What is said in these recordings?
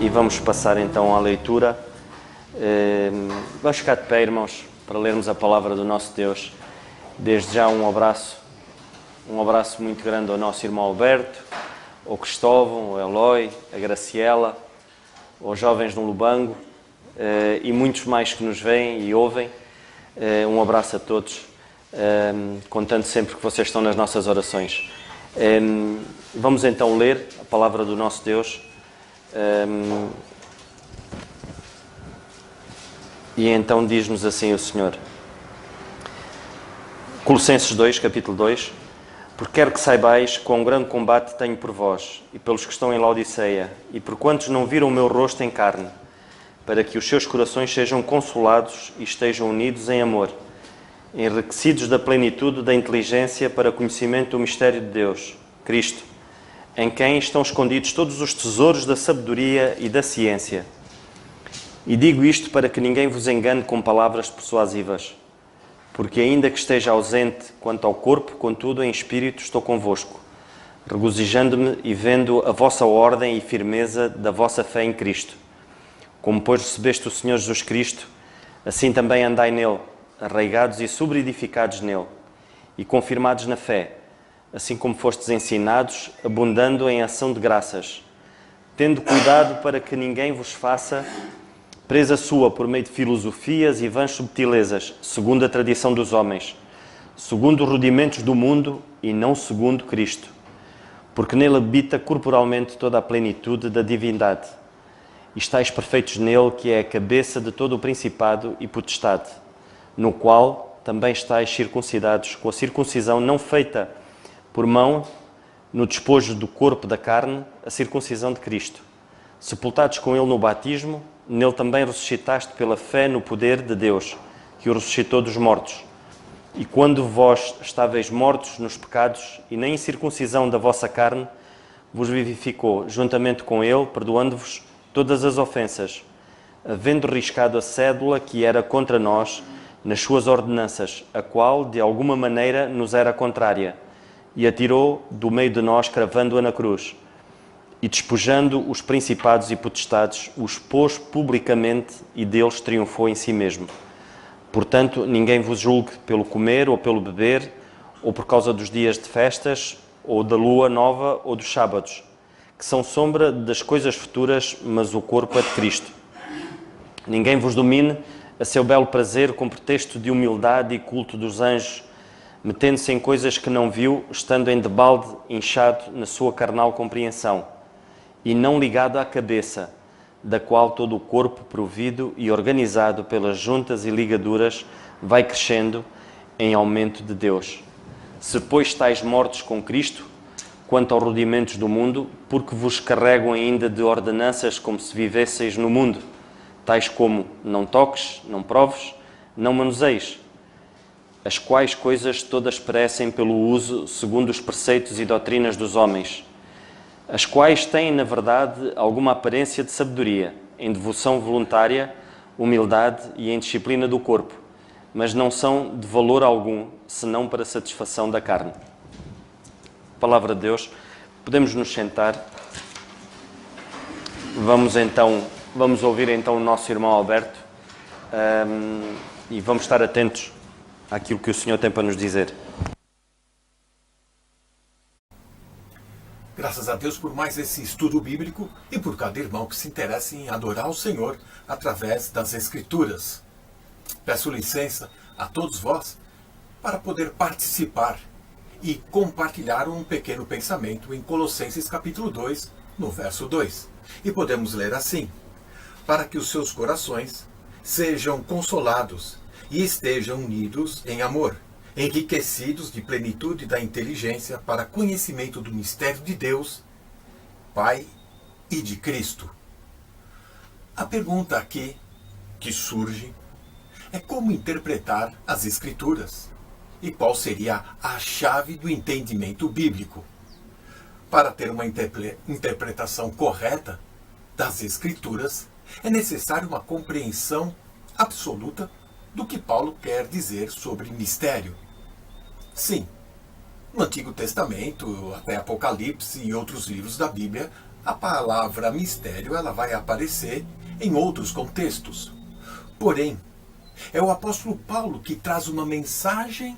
E vamos passar então à leitura. Vamos ficar de pé, irmãos, para lermos a palavra do nosso Deus. Desde já um abraço muito grande ao nosso irmão Alberto, ao Cristóvão, ao Eloy, a Graciela, aos jovens no Lubango e muitos mais que nos veem e ouvem. Um abraço a todos, contando sempre que vocês estão nas nossas orações. Vamos então ler a palavra do nosso Deus. E então diz-nos assim o Senhor. Colossenses 2, capítulo 2. Porque quero que saibais quão grande combate tenho por vós, e pelos que estão em Laodiceia, e por quantos não viram o meu rosto em carne, para que os seus corações sejam consolados e estejam unidos em amor, enriquecidos da plenitude da inteligência para conhecimento do mistério de Deus, Cristo, em quem estão escondidos todos os tesouros da sabedoria e da ciência. E digo isto para que ninguém vos engane com palavras persuasivas, porque ainda que esteja ausente quanto ao corpo, contudo em espírito estou convosco, regozijando-me e vendo a vossa ordem e firmeza da vossa fé em Cristo. Como, pois, recebeste o Senhor Jesus Cristo, assim também andai nele, arraigados e sobreedificados nele, e confirmados na fé, assim como fostes ensinados, abundando em ação de graças, tendo cuidado para que ninguém vos faça presa sua por meio de filosofias e vãs subtilezas, segundo a tradição dos homens, segundo os rudimentos do mundo e não segundo Cristo, porque nele habita corporalmente toda a plenitude da divindade. E estáis perfeitos nele, que é a cabeça de todo o principado e potestade, no qual também estáis circuncidados com a circuncisão não feita por mão, no despojo do corpo da carne, a circuncisão de Cristo. Sepultados com ele no batismo, nele também ressuscitaste pela fé no poder de Deus, que o ressuscitou dos mortos. E quando vós estáveis mortos nos pecados e na incircuncisão da vossa carne, vos vivificou juntamente com ele, perdoando-vos todas as ofensas, havendo riscado a cédula que era contra nós nas suas ordenanças, a qual, de alguma maneira, nos era contrária, e a tirou do meio de nós, cravando-a na cruz. E despojando os principados e potestades, os pôs publicamente e deles triunfou em si mesmo. Portanto, ninguém vos julgue pelo comer ou pelo beber, ou por causa dos dias de festas, ou da lua nova, ou dos sábados, que são sombra das coisas futuras, mas o corpo é de Cristo. Ninguém vos domine a seu belo prazer com pretexto de humildade e culto dos anjos, metendo-se em coisas que não viu, estando em debalde inchado na sua carnal compreensão, e não ligado à cabeça, da qual todo o corpo, provido e organizado pelas juntas e ligaduras, vai crescendo em aumento de Deus. Se, pois, estáis mortos com Cristo, quanto aos rudimentos do mundo, porque vos carregam ainda de ordenanças como se vivesseis no mundo, tais como não toques, não proves, não manuseis, as quais coisas todas perecem pelo uso segundo os preceitos e doutrinas dos homens, as quais têm, na verdade, alguma aparência de sabedoria, em devoção voluntária, humildade e em disciplina do corpo, mas não são de valor algum, senão para a satisfação da carne. Palavra de Deus. Podemos nos sentar. Vamos ouvir então o nosso irmão Alberto e vamos estar atentos àquilo que o Senhor tem para nos dizer. Graças a Deus por mais esse estudo bíblico e por cada irmão que se interessa em adorar o Senhor através das Escrituras. Peço licença a todos vós para poder participar e compartilhar um pequeno pensamento em Colossenses capítulo 2, no verso 2. E podemos ler assim: para que os seus corações sejam consolados e estejam unidos em amor, enriquecidos de plenitude da inteligência para conhecimento do mistério de Deus, Pai e de Cristo. A pergunta aqui que surge é como interpretar as Escrituras e qual seria a chave do entendimento bíblico. Para ter uma interpretação correta das Escrituras, é necessário uma compreensão absoluta do que Paulo quer dizer sobre mistério. Sim, no Antigo Testamento, até Apocalipse e outros livros da Bíblia, A palavra mistério ela vai aparecer em outros contextos. Porém, é o apóstolo Paulo que traz uma mensagem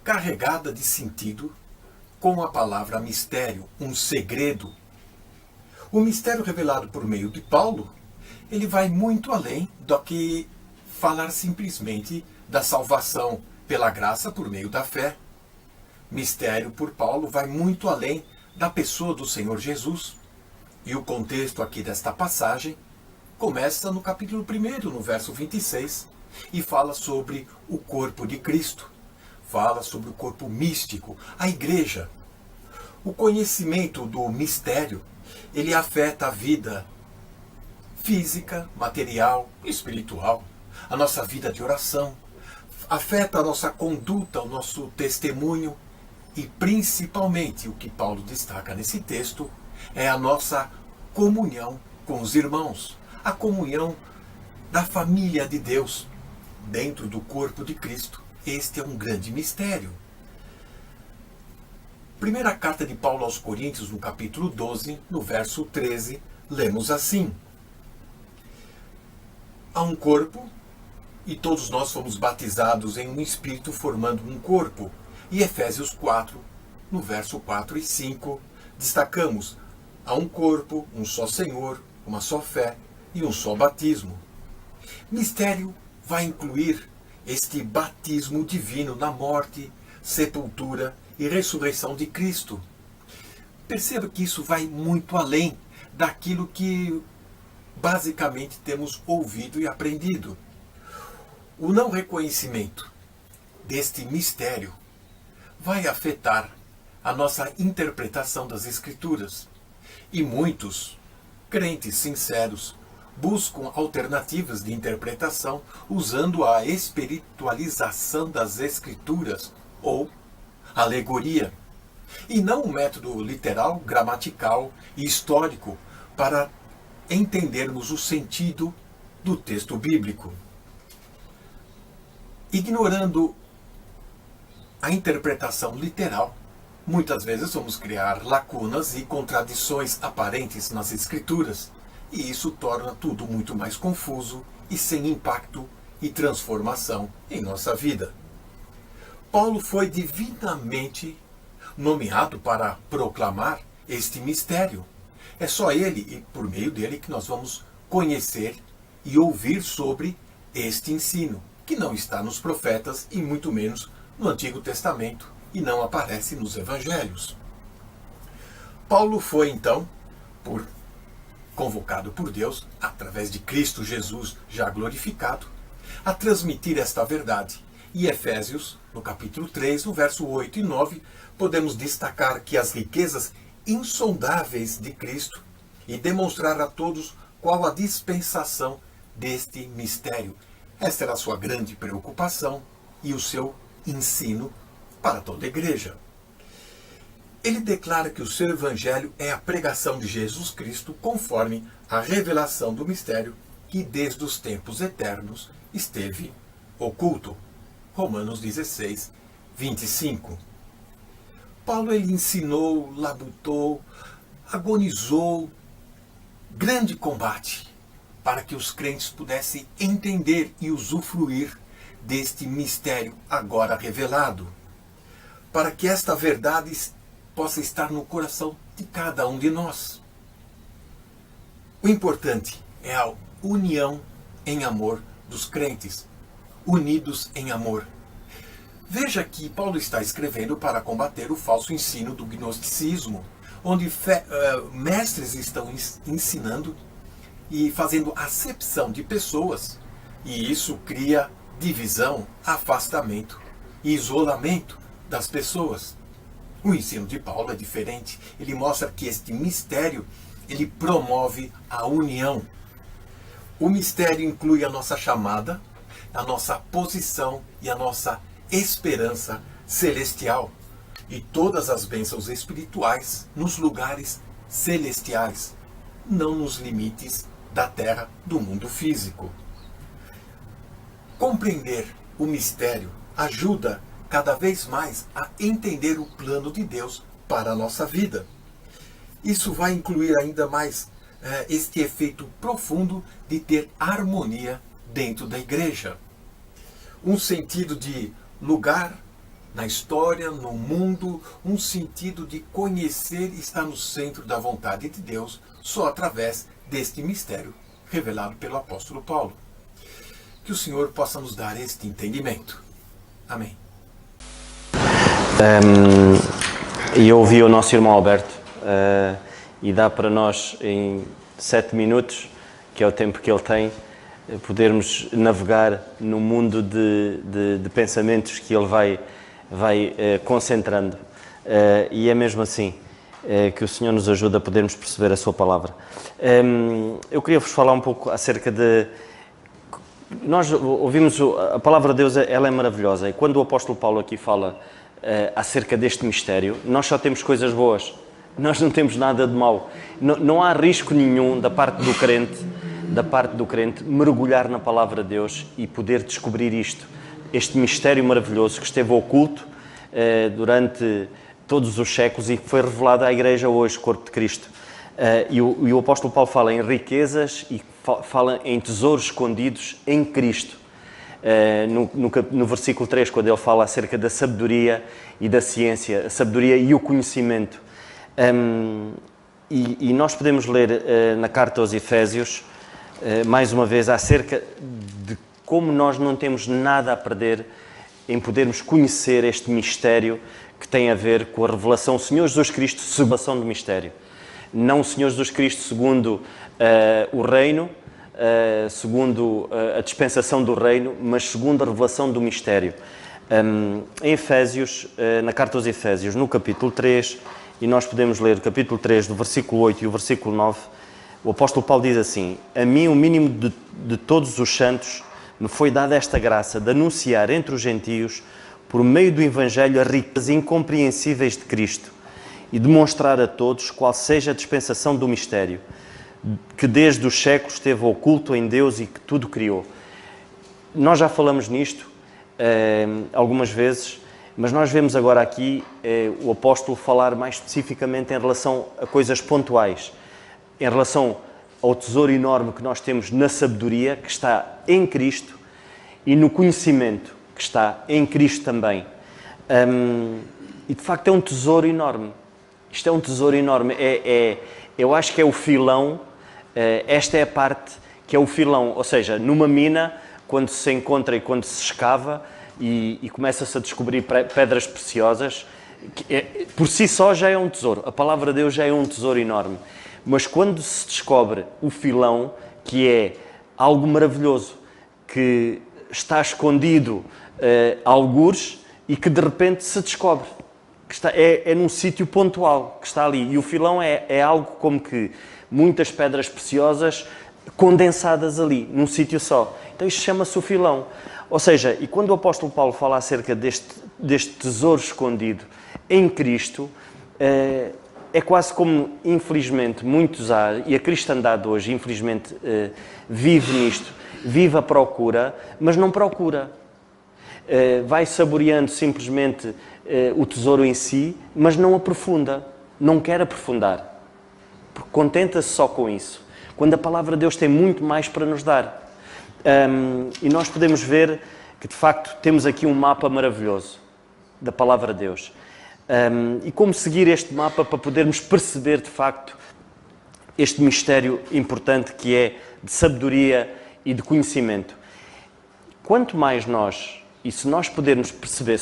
carregada de sentido com a palavra mistério, um segredo. O mistério revelado por meio de Paulo, ele vai muito além do que falar simplesmente da salvação pela graça por meio da fé. Mistério por Paulo vai muito além da pessoa do Senhor Jesus. E o contexto aqui desta passagem começa no capítulo 1, no verso 26, e fala sobre o corpo de Cristo. Fala sobre o corpo místico, a igreja. O conhecimento do mistério, ele afeta a vida física, material, espiritual, a nossa vida de oração, afeta a nossa conduta, o nosso testemunho e principalmente o que Paulo destaca nesse texto é a nossa comunhão com os irmãos, a comunhão da família de Deus dentro do corpo de Cristo. Este é um grande mistério. Primeira carta de Paulo aos Coríntios, no capítulo 12, no verso 13, lemos assim: há um corpo e todos nós fomos batizados em um espírito formando um corpo. E Efésios 4, no verso 4 e 5, destacamos: há um corpo, um só Senhor, uma só fé e um só batismo. Mistério vai incluir este batismo divino na morte, sepultura e ressurreição de Cristo. Perceba que isso vai muito além daquilo que basicamente temos ouvido e aprendido. O não reconhecimento deste mistério vai afetar a nossa interpretação das Escrituras. E muitos crentes sinceros buscam alternativas de interpretação usando a espiritualização das Escrituras ou alegoria, e não um método literal, gramatical e histórico para entendermos o sentido do texto bíblico. Ignorando a interpretação literal, muitas vezes vamos criar lacunas e contradições aparentes nas Escrituras, e isso torna tudo muito mais confuso e sem impacto e transformação em nossa vida. Paulo foi divinamente nomeado para proclamar este mistério. É só ele e por meio dele que nós vamos conhecer e ouvir sobre este ensino, que não está nos profetas e muito menos no Antigo Testamento e não aparece nos Evangelhos. Paulo foi então convocado por Deus, através de Cristo Jesus já glorificado, a transmitir esta verdade. E Efésios, no capítulo 3, no verso 8 e 9, podemos destacar que as riquezas insondáveis de Cristo e demonstrar a todos qual a dispensação deste mistério. Esta era a sua grande preocupação e o seu ensino para toda a igreja. Ele declara que o seu evangelho é a pregação de Jesus Cristo conforme a revelação do mistério que desde os tempos eternos esteve oculto. Romanos 16, 25. Paulo ele ensinou, labutou, agonizou, grande combate para que os crentes pudessem entender e usufruir deste mistério agora revelado, para que esta verdade possa estar no coração de cada um de nós. O importante é a união em amor dos crentes, unidos em amor. Veja que Paulo está escrevendo para combater o falso ensino do gnosticismo, onde mestres estão ensinando e fazendo acepção de pessoas, e isso cria divisão, afastamento e isolamento das pessoas. O ensino de Paulo é diferente. Ele mostra que este mistério, ele promove a união. O mistério inclui a nossa chamada, a nossa posição e a nossa esperança celestial e todas as bênçãos espirituais nos lugares celestiais, não nos limites da terra, do mundo físico. Compreender o mistério ajuda cada vez mais a entender o plano de Deus para a nossa vida. Isso vai incluir ainda mais este efeito profundo de ter harmonia dentro da igreja. Um sentido de lugar na história, no mundo, um sentido de conhecer e estar no centro da vontade de Deus só através deste mistério revelado pelo apóstolo Paulo. Que o Senhor possa nos dar este entendimento. Amém. E eu ouvi o nosso irmão Alberto, e dá para nós em 7 minutos, que é o tempo que ele tem, podermos navegar no mundo de pensamentos que ele vai concentrando. E é mesmo assim que o Senhor nos ajuda a podermos perceber a sua palavra. Eu queria vos falar um pouco acerca de... Nós ouvimos a palavra de Deus, ela é maravilhosa, e quando o apóstolo Paulo aqui fala acerca deste mistério, nós só temos coisas boas, nós não temos nada de mau. Não há risco nenhum da parte do crente mergulhar na palavra de Deus e poder descobrir este mistério maravilhoso que esteve oculto durante todos os séculos e que foi revelado à Igreja hoje, Corpo de Cristo. E o apóstolo Paulo fala em riquezas e fala em tesouros escondidos em Cristo. No versículo 3, quando ele fala acerca da sabedoria e da ciência, a sabedoria e o conhecimento. E nós podemos ler na carta aos Efésios, mais uma vez, acerca de como nós não temos nada a perder em podermos conhecer este mistério que tem a ver com a revelação do Senhor Jesus Cristo, revelação do mistério. Não o Senhor Jesus Cristo segundo o reino, segundo a dispensação do reino, mas segundo a revelação do mistério. Em Efésios, na carta aos Efésios, no capítulo 3, e nós podemos ler o capítulo 3, do versículo 8 e o versículo 9, o apóstolo Paulo diz assim: a mim, o mínimo de todos os santos, me foi dada esta graça de anunciar entre os gentios, por meio do Evangelho, as riquezas incompreensíveis de Cristo e demonstrar a todos qual seja a dispensação do mistério, que desde os séculos esteve oculto em Deus e que tudo criou. Nós já falamos nisto algumas vezes, mas nós vemos agora aqui o apóstolo falar mais especificamente em relação a coisas pontuais, em relação ao tesouro enorme que nós temos na sabedoria, que está em Cristo, e no conhecimento, que está em Cristo também. E de facto é um tesouro enorme. Isto é um tesouro enorme. Eu acho que é o filão, esta é a parte que é o filão, ou seja, numa mina, quando se encontra e quando se escava e começa-se a descobrir pedras preciosas, por si só já é um tesouro. A palavra de Deus já é um tesouro enorme. Mas quando se descobre o filão, que é algo maravilhoso, que está escondido algures e que de repente se descobre, que é num sítio pontual, que está ali. E o filão é algo como que muitas pedras preciosas condensadas ali, num sítio só. Então isto chama-se o filão. Ou seja, e quando o apóstolo Paulo fala acerca deste tesouro escondido em Cristo, é quase como, infelizmente, muitos há, e a cristandade hoje, infelizmente, vive nisto, vive à procura, mas não procura. Vai saboreando simplesmente o tesouro em si, mas não aprofunda, não quer aprofundar, porque contenta-se só com isso, quando a palavra de Deus tem muito mais para nos dar. E nós podemos ver que, de facto, temos aqui um mapa maravilhoso da palavra de Deus. E como seguir este mapa para podermos perceber, de facto, este mistério importante que é de sabedoria e de conhecimento. Quanto mais nós, e se nós pudermos perceber,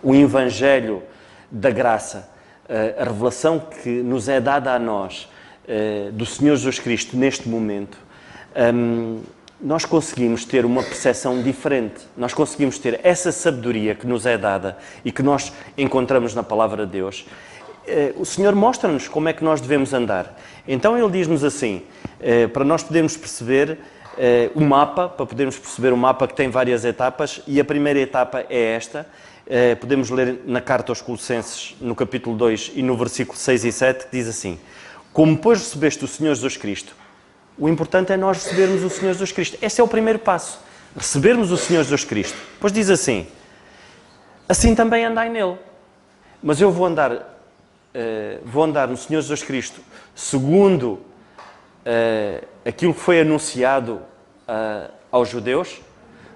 o Evangelho da graça, a revelação que nos é dada a nós, do Senhor Jesus Cristo neste momento, nós conseguimos ter uma percepção diferente. Nós conseguimos ter essa sabedoria que nos é dada e que nós encontramos na palavra de Deus. O Senhor mostra-nos como é que nós devemos andar. Então Ele diz-nos assim, para nós podermos perceber o mapa, para podermos perceber o mapa que tem várias etapas, e a primeira etapa é esta. Podemos ler na carta aos Colossenses, no capítulo 2 e no versículo 6 e 7, que diz assim: como pois recebeste o Senhor Jesus Cristo, o importante é nós recebermos o Senhor Jesus Cristo. Esse é o primeiro passo, recebermos o Senhor Jesus Cristo. Depois diz assim: assim também andai nele. mas eu vou andar no Senhor Jesus Cristo segundo aquilo que foi anunciado aos judeus,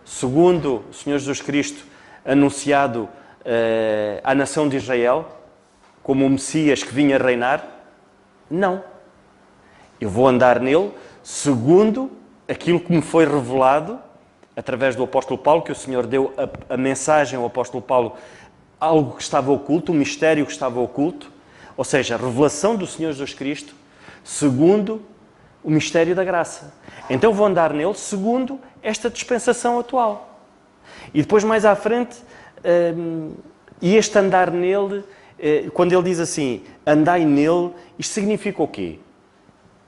segundo o Senhor Jesus Cristo anunciado à nação de Israel, como o Messias que vinha reinar? Não. Eu vou andar nele segundo aquilo que me foi revelado através do apóstolo Paulo, que o Senhor deu a mensagem ao apóstolo Paulo, algo que estava oculto, um mistério que estava oculto, ou seja, a revelação do Senhor Jesus Cristo, segundo o mistério da graça. Então vou andar nele segundo esta dispensação atual. E depois mais à frente, e este andar nele, quando ele diz assim, andai nele, isto significa o quê?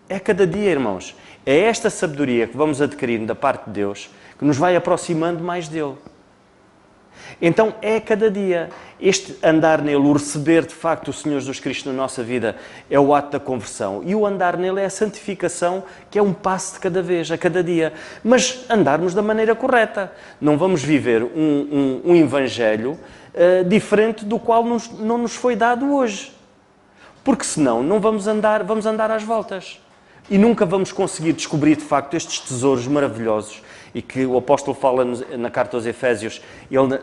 É cada dia, irmãos. É esta sabedoria que vamos adquirindo da parte de Deus que nos vai aproximando mais dele. Então é cada dia. Este andar nele, o receber de facto o Senhor Jesus Cristo na nossa vida é o ato da conversão. E o andar nele é a santificação, que é um passo de cada vez, a cada dia. Mas andarmos da maneira correta. Não vamos viver um evangelho diferente do qual não nos foi dado hoje. Porque senão vamos andar às voltas. E nunca vamos conseguir descobrir de facto estes tesouros maravilhosos e que o apóstolo fala na carta aos Efésios,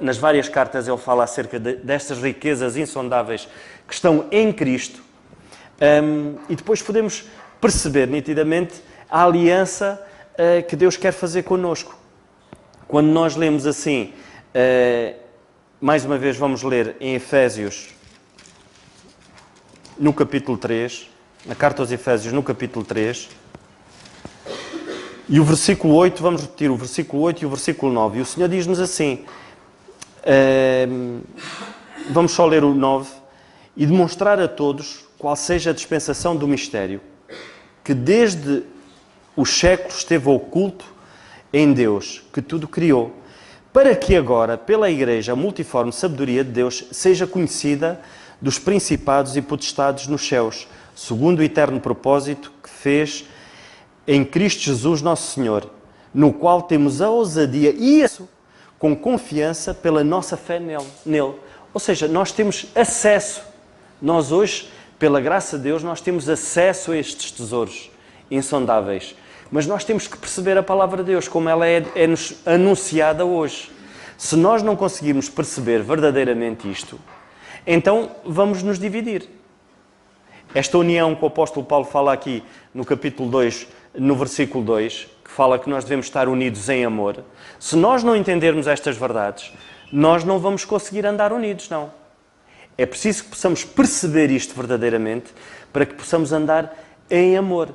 nas várias cartas ele fala acerca destas riquezas insondáveis que estão em Cristo, e depois podemos perceber nitidamente a aliança que Deus quer fazer connosco. Quando nós lemos assim, mais uma vez vamos ler em Efésios, no capítulo 3, na carta aos Efésios, no capítulo 3, e o versículo 8, vamos repetir o versículo 8 e o versículo 9. E o Senhor diz-nos assim, vamos só ler o 9, e demonstrar a todos qual seja a dispensação do mistério, que desde os séculos esteve oculto em Deus, que tudo criou, para que agora, pela Igreja, a multiforme sabedoria de Deus seja conhecida dos principados e potestades nos céus, segundo o eterno propósito que fez em Cristo Jesus nosso Senhor, no qual temos a ousadia e isso com confiança pela nossa fé nele. Ou seja, nós temos acesso, nós hoje, pela graça de Deus, nós temos acesso a estes tesouros insondáveis. Mas nós temos que perceber a palavra de Deus, como ela é-nos anunciada hoje. Se nós não conseguirmos perceber verdadeiramente isto, então vamos nos dividir. Esta união que o apóstolo Paulo fala aqui no capítulo 2, no versículo 2, que fala que nós devemos estar unidos em amor, se nós não entendermos estas verdades, nós não vamos conseguir andar unidos, não. É preciso que possamos perceber isto verdadeiramente para que possamos andar em amor,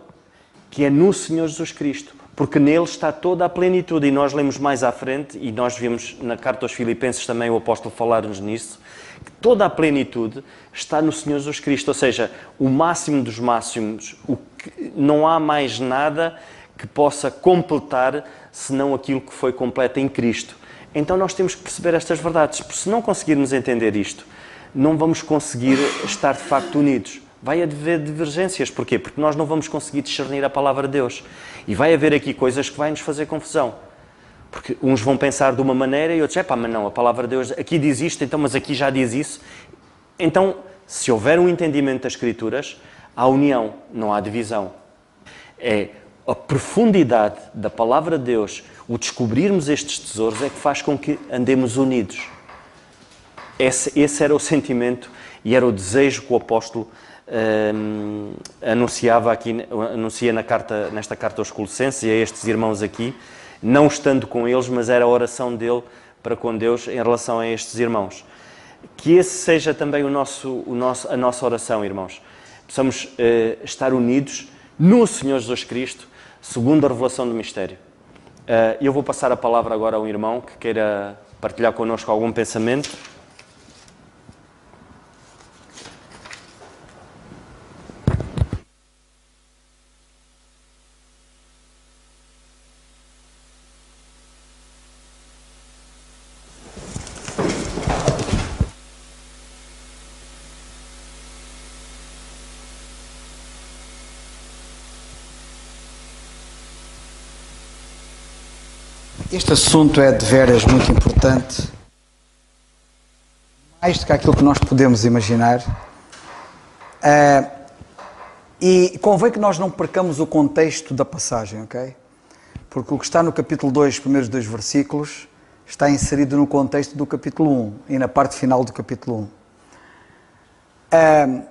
que é no Senhor Jesus Cristo, porque nele está toda a plenitude. E nós lemos mais à frente, e nós vimos na carta aos Filipenses também o apóstolo falar-nos nisso, que toda a plenitude está no Senhor Jesus Cristo, ou seja, o máximo dos máximos, não há mais nada que possa completar senão aquilo que foi completo em Cristo. Então nós temos que perceber estas verdades, porque se não conseguirmos entender isto, não vamos conseguir estar de facto unidos. Vai haver divergências. Porquê? Porque nós não vamos conseguir discernir a palavra de Deus. E vai haver aqui coisas que vai nos fazer confusão. Porque uns vão pensar de uma maneira e outros, mas não, a palavra de Deus aqui diz isto, então, mas aqui já diz isso. Então, se houver um entendimento das Escrituras, há união, não há divisão. É a profundidade da palavra de Deus, o descobrirmos estes tesouros, é que faz com que andemos unidos. Esse era o sentimento e era o desejo que o apóstolo anuncia nesta carta aos Colossenses e a estes irmãos aqui, não estando com eles, mas era a oração dele para com Deus em relação a estes irmãos. Que esse seja também a nossa oração, irmãos. Possamos estar unidos no Senhor Jesus Cristo, segundo a revelação do mistério. Eu vou passar a palavra agora a um irmão que queira partilhar connosco algum pensamento. Este assunto é de veras muito importante, mais do que aquilo que nós podemos imaginar. E convém que nós não percamos o contexto da passagem, ok? Porque o que está no capítulo 2, os primeiros 2 versículos, está inserido no contexto do capítulo 1 e na parte final do capítulo 1.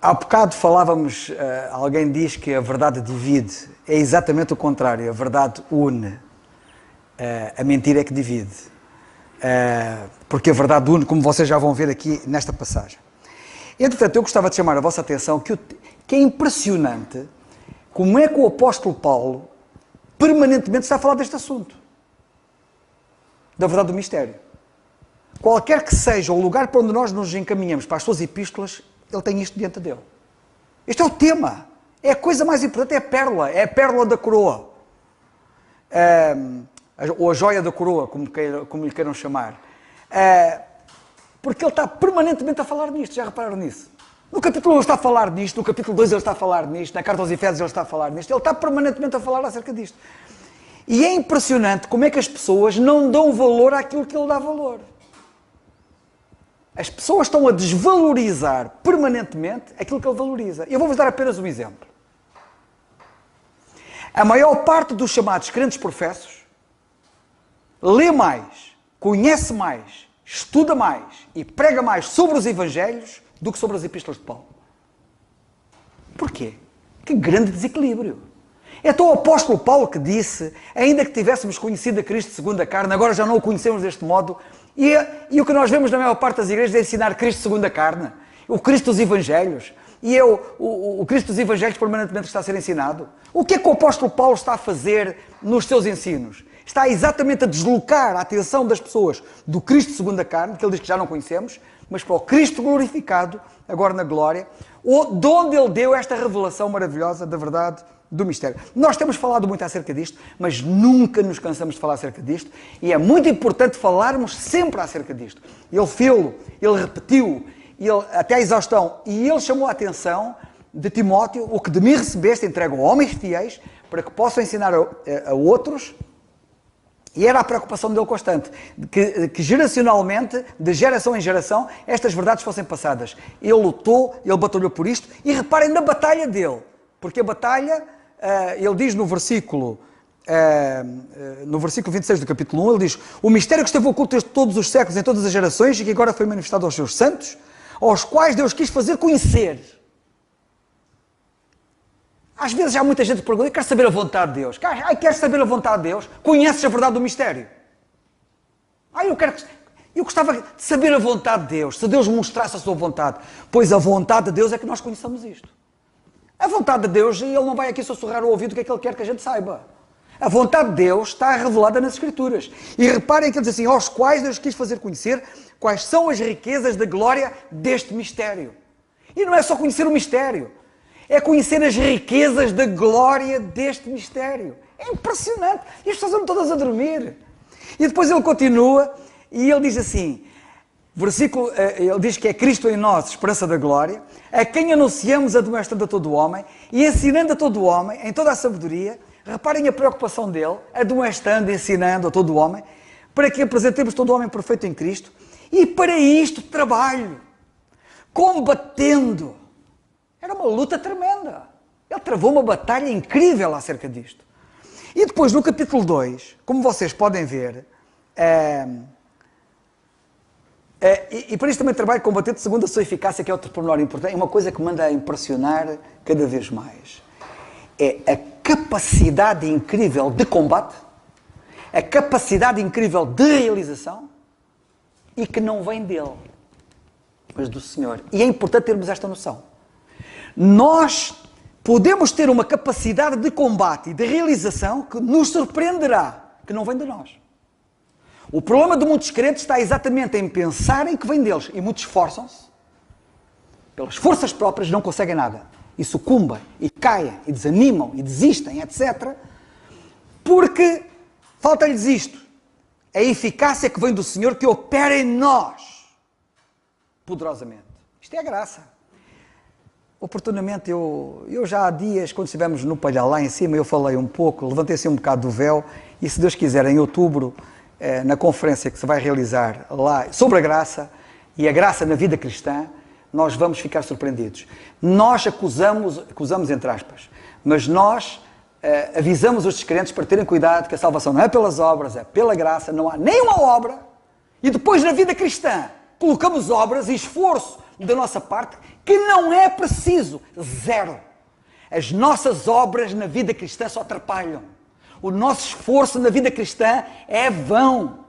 Há bocado falávamos, alguém diz que a verdade divide. É exatamente o contrário, a verdade une. A mentira é que divide. Porque a verdade une, como vocês já vão ver aqui nesta passagem. Entretanto, eu gostava de chamar a vossa atenção que é impressionante como é que o apóstolo Paulo permanentemente está a falar deste assunto. Da verdade do mistério. Qualquer que seja o lugar para onde nós nos encaminhamos para as suas epístolas, ele tem isto diante dele. Este é o tema. É a coisa mais importante, é a pérola da coroa. Ou a joia da coroa, como lhe queiram chamar. Porque ele está permanentemente a falar nisto, já repararam nisso? No capítulo 1 ele está a falar nisto, no capítulo 2 ele está a falar nisto, na carta aos Efésios ele está a falar nisto, ele está permanentemente a falar acerca disto. E é impressionante como é que as pessoas não dão valor àquilo que ele dá valor. As pessoas estão a desvalorizar permanentemente aquilo que ele valoriza. Eu vou-vos dar apenas um exemplo. A maior parte dos chamados crentes professos lê mais, conhece mais, estuda mais e prega mais sobre os Evangelhos do que sobre as epístolas de Paulo. Porquê? Que grande desequilíbrio. É então o apóstolo Paulo que disse, ainda que tivéssemos conhecido a Cristo segundo a carne, agora já não o conhecemos deste modo, e o que nós vemos na maior parte das igrejas é ensinar Cristo segundo a carne, o Cristo dos Evangelhos, e é o Cristo dos Evangelhos permanentemente está a ser ensinado. O que é que o apóstolo Paulo está a fazer nos seus ensinos? Está exatamente a deslocar a atenção das pessoas do Cristo segundo a carne, que ele diz que já não conhecemos, mas para o Cristo glorificado, agora na glória, de onde ele deu esta revelação maravilhosa da verdade do mistério. Nós temos falado muito acerca disto, mas nunca nos cansamos de falar acerca disto, e é muito importante falarmos sempre acerca disto. Ele fê-lo, ele repetiu, até a exaustão, e ele chamou a atenção de Timóteo, o que de mim recebeste, entrego a homens fiéis, para que possam ensinar a outros. E era a preocupação dele constante, que geracionalmente, de geração em geração, estas verdades fossem passadas. Ele lutou, ele batalhou por isto, e reparem na batalha dele, porque a batalha, ele diz no versículo 26 do capítulo 1, ele diz, o mistério que esteve oculto desde todos os séculos, em todas as gerações, e que agora foi manifestado aos seus santos, aos quais Deus quis fazer conhecer. Às vezes há muita gente que pergunta, quer saber a vontade de Deus? Queres saber a vontade de Deus? Conheces a verdade do mistério? Eu gostava de saber a vontade de Deus, se Deus mostrasse a sua vontade. Pois a vontade de Deus é que nós conheçamos isto. A vontade de Deus, Ele não vai aqui sussurrar o ouvido o que é que Ele quer que a gente saiba. A vontade de Deus está revelada nas Escrituras. E reparem que ele diz assim, aos quais Deus quis fazer conhecer quais são as riquezas da glória deste mistério. E não é só conhecer o mistério, é conhecer as riquezas da glória deste mistério. É impressionante. E as pessoas andam todas a dormir. E depois ele continua e ele diz assim, ele diz que é Cristo em nós, esperança da glória, a quem anunciamos admoestando a todo o homem e ensinando a todo o homem, em toda a sabedoria. Reparem a preocupação dele, admoestando, ensinando a todo o homem, para que apresentemos todo o homem perfeito em Cristo. E para isto trabalho, combatendo. Era uma luta tremenda. Ele travou uma batalha incrível acerca disto. E depois, no capítulo 2, como vocês podem ver, e para isto também trabalho combatendo segundo a sua eficácia, que é outro pormenor importante, é uma coisa que me manda a impressionar cada vez mais. É a capacidade incrível de combate, a capacidade incrível de realização, e que não vem dele, mas do Senhor. E é importante termos esta noção. Nós podemos ter uma capacidade de combate e de realização que nos surpreenderá, que não vem de nós. O problema de muitos crentes está exatamente em pensarem que vem deles, e muitos esforçam-se, pelas forças próprias não conseguem nada, e sucumbem, e caem, e desanimam, e desistem, etc. Porque falta-lhes isto, a eficácia que vem do Senhor, que opera em nós, poderosamente. Isto é a graça. Oportunamente, eu já há dias, quando estivemos no Palhal lá em cima, eu falei um pouco, levantei assim um bocado do véu, e se Deus quiser, em outubro, na conferência que se vai realizar lá sobre a graça e a graça na vida cristã, nós vamos ficar surpreendidos. Nós acusamos entre aspas, mas nós avisamos os descrentes para terem cuidado que a salvação não é pelas obras, é pela graça, não há nenhuma obra. E depois na vida cristã colocamos obras e esforço da nossa parte que não é preciso, zero. As nossas obras na vida cristã só atrapalham. O nosso esforço na vida cristã é vão.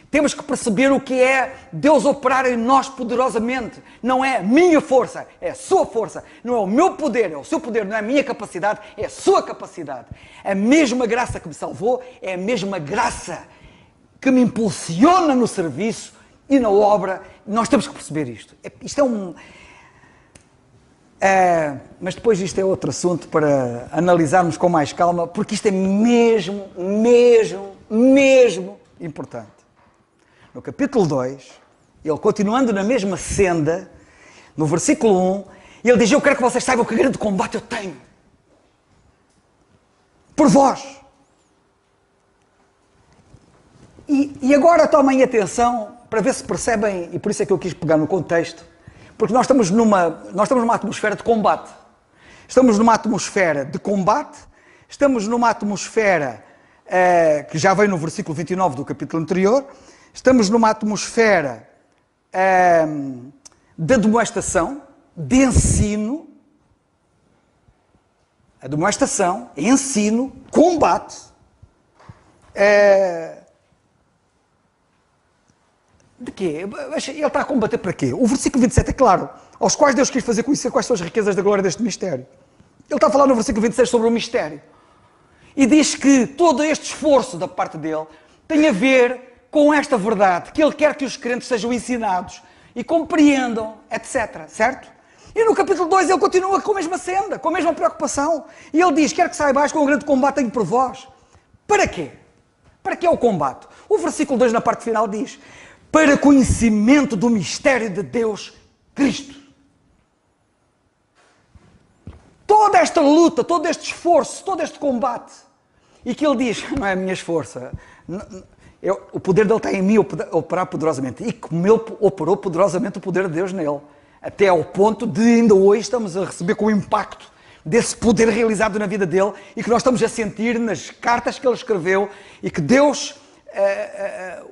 Temos que perceber o que é Deus operar em nós poderosamente. Não é a minha força, é a sua força. Não é o meu poder, é o seu poder. Não é a minha capacidade, é a sua capacidade. A mesma graça que me salvou é a mesma graça que me impulsiona no serviço e na obra. Nós temos que perceber isto. Isto é um... mas depois isto é outro assunto para analisarmos com mais calma, porque isto é mesmo importante. No capítulo 2, ele continuando na mesma senda, no versículo 1, ele diz: eu quero que vocês saibam que grande combate eu tenho por vós. E agora tomem atenção para ver se percebem, e por isso é que eu quis pegar no contexto, porque nós estamos numa atmosfera de combate. Estamos numa atmosfera de combate, estamos numa atmosfera que já veio no versículo 29 do capítulo anterior, estamos numa atmosfera de admoestação, de ensino, admoestação, ensino, combate. De quê? Ele está a combater para quê? O versículo 27 é claro. Aos quais Deus quis fazer conhecer quais são as riquezas da glória deste mistério. Ele está a falar no versículo 26 sobre o mistério. E diz que todo este esforço da parte dele tem a ver com esta verdade, que ele quer que os crentes sejam ensinados e compreendam, etc. Certo? E no capítulo 2 ele continua com a mesma senda, com a mesma preocupação. E ele diz: quero que saibais que um grande combate tenho por vós. Para quê? Para que é o combate? O versículo 2 na parte final diz: para conhecimento do mistério de Deus Cristo. Toda esta luta, todo este esforço, todo este combate. E que ele diz: não é a minha força. O poder dele está em mim operar poderosamente. E como ele operou poderosamente o poder de Deus nele. Até ao ponto de ainda hoje estamos a receber com o impacto desse poder realizado na vida dele e que nós estamos a sentir nas cartas que ele escreveu e que Deus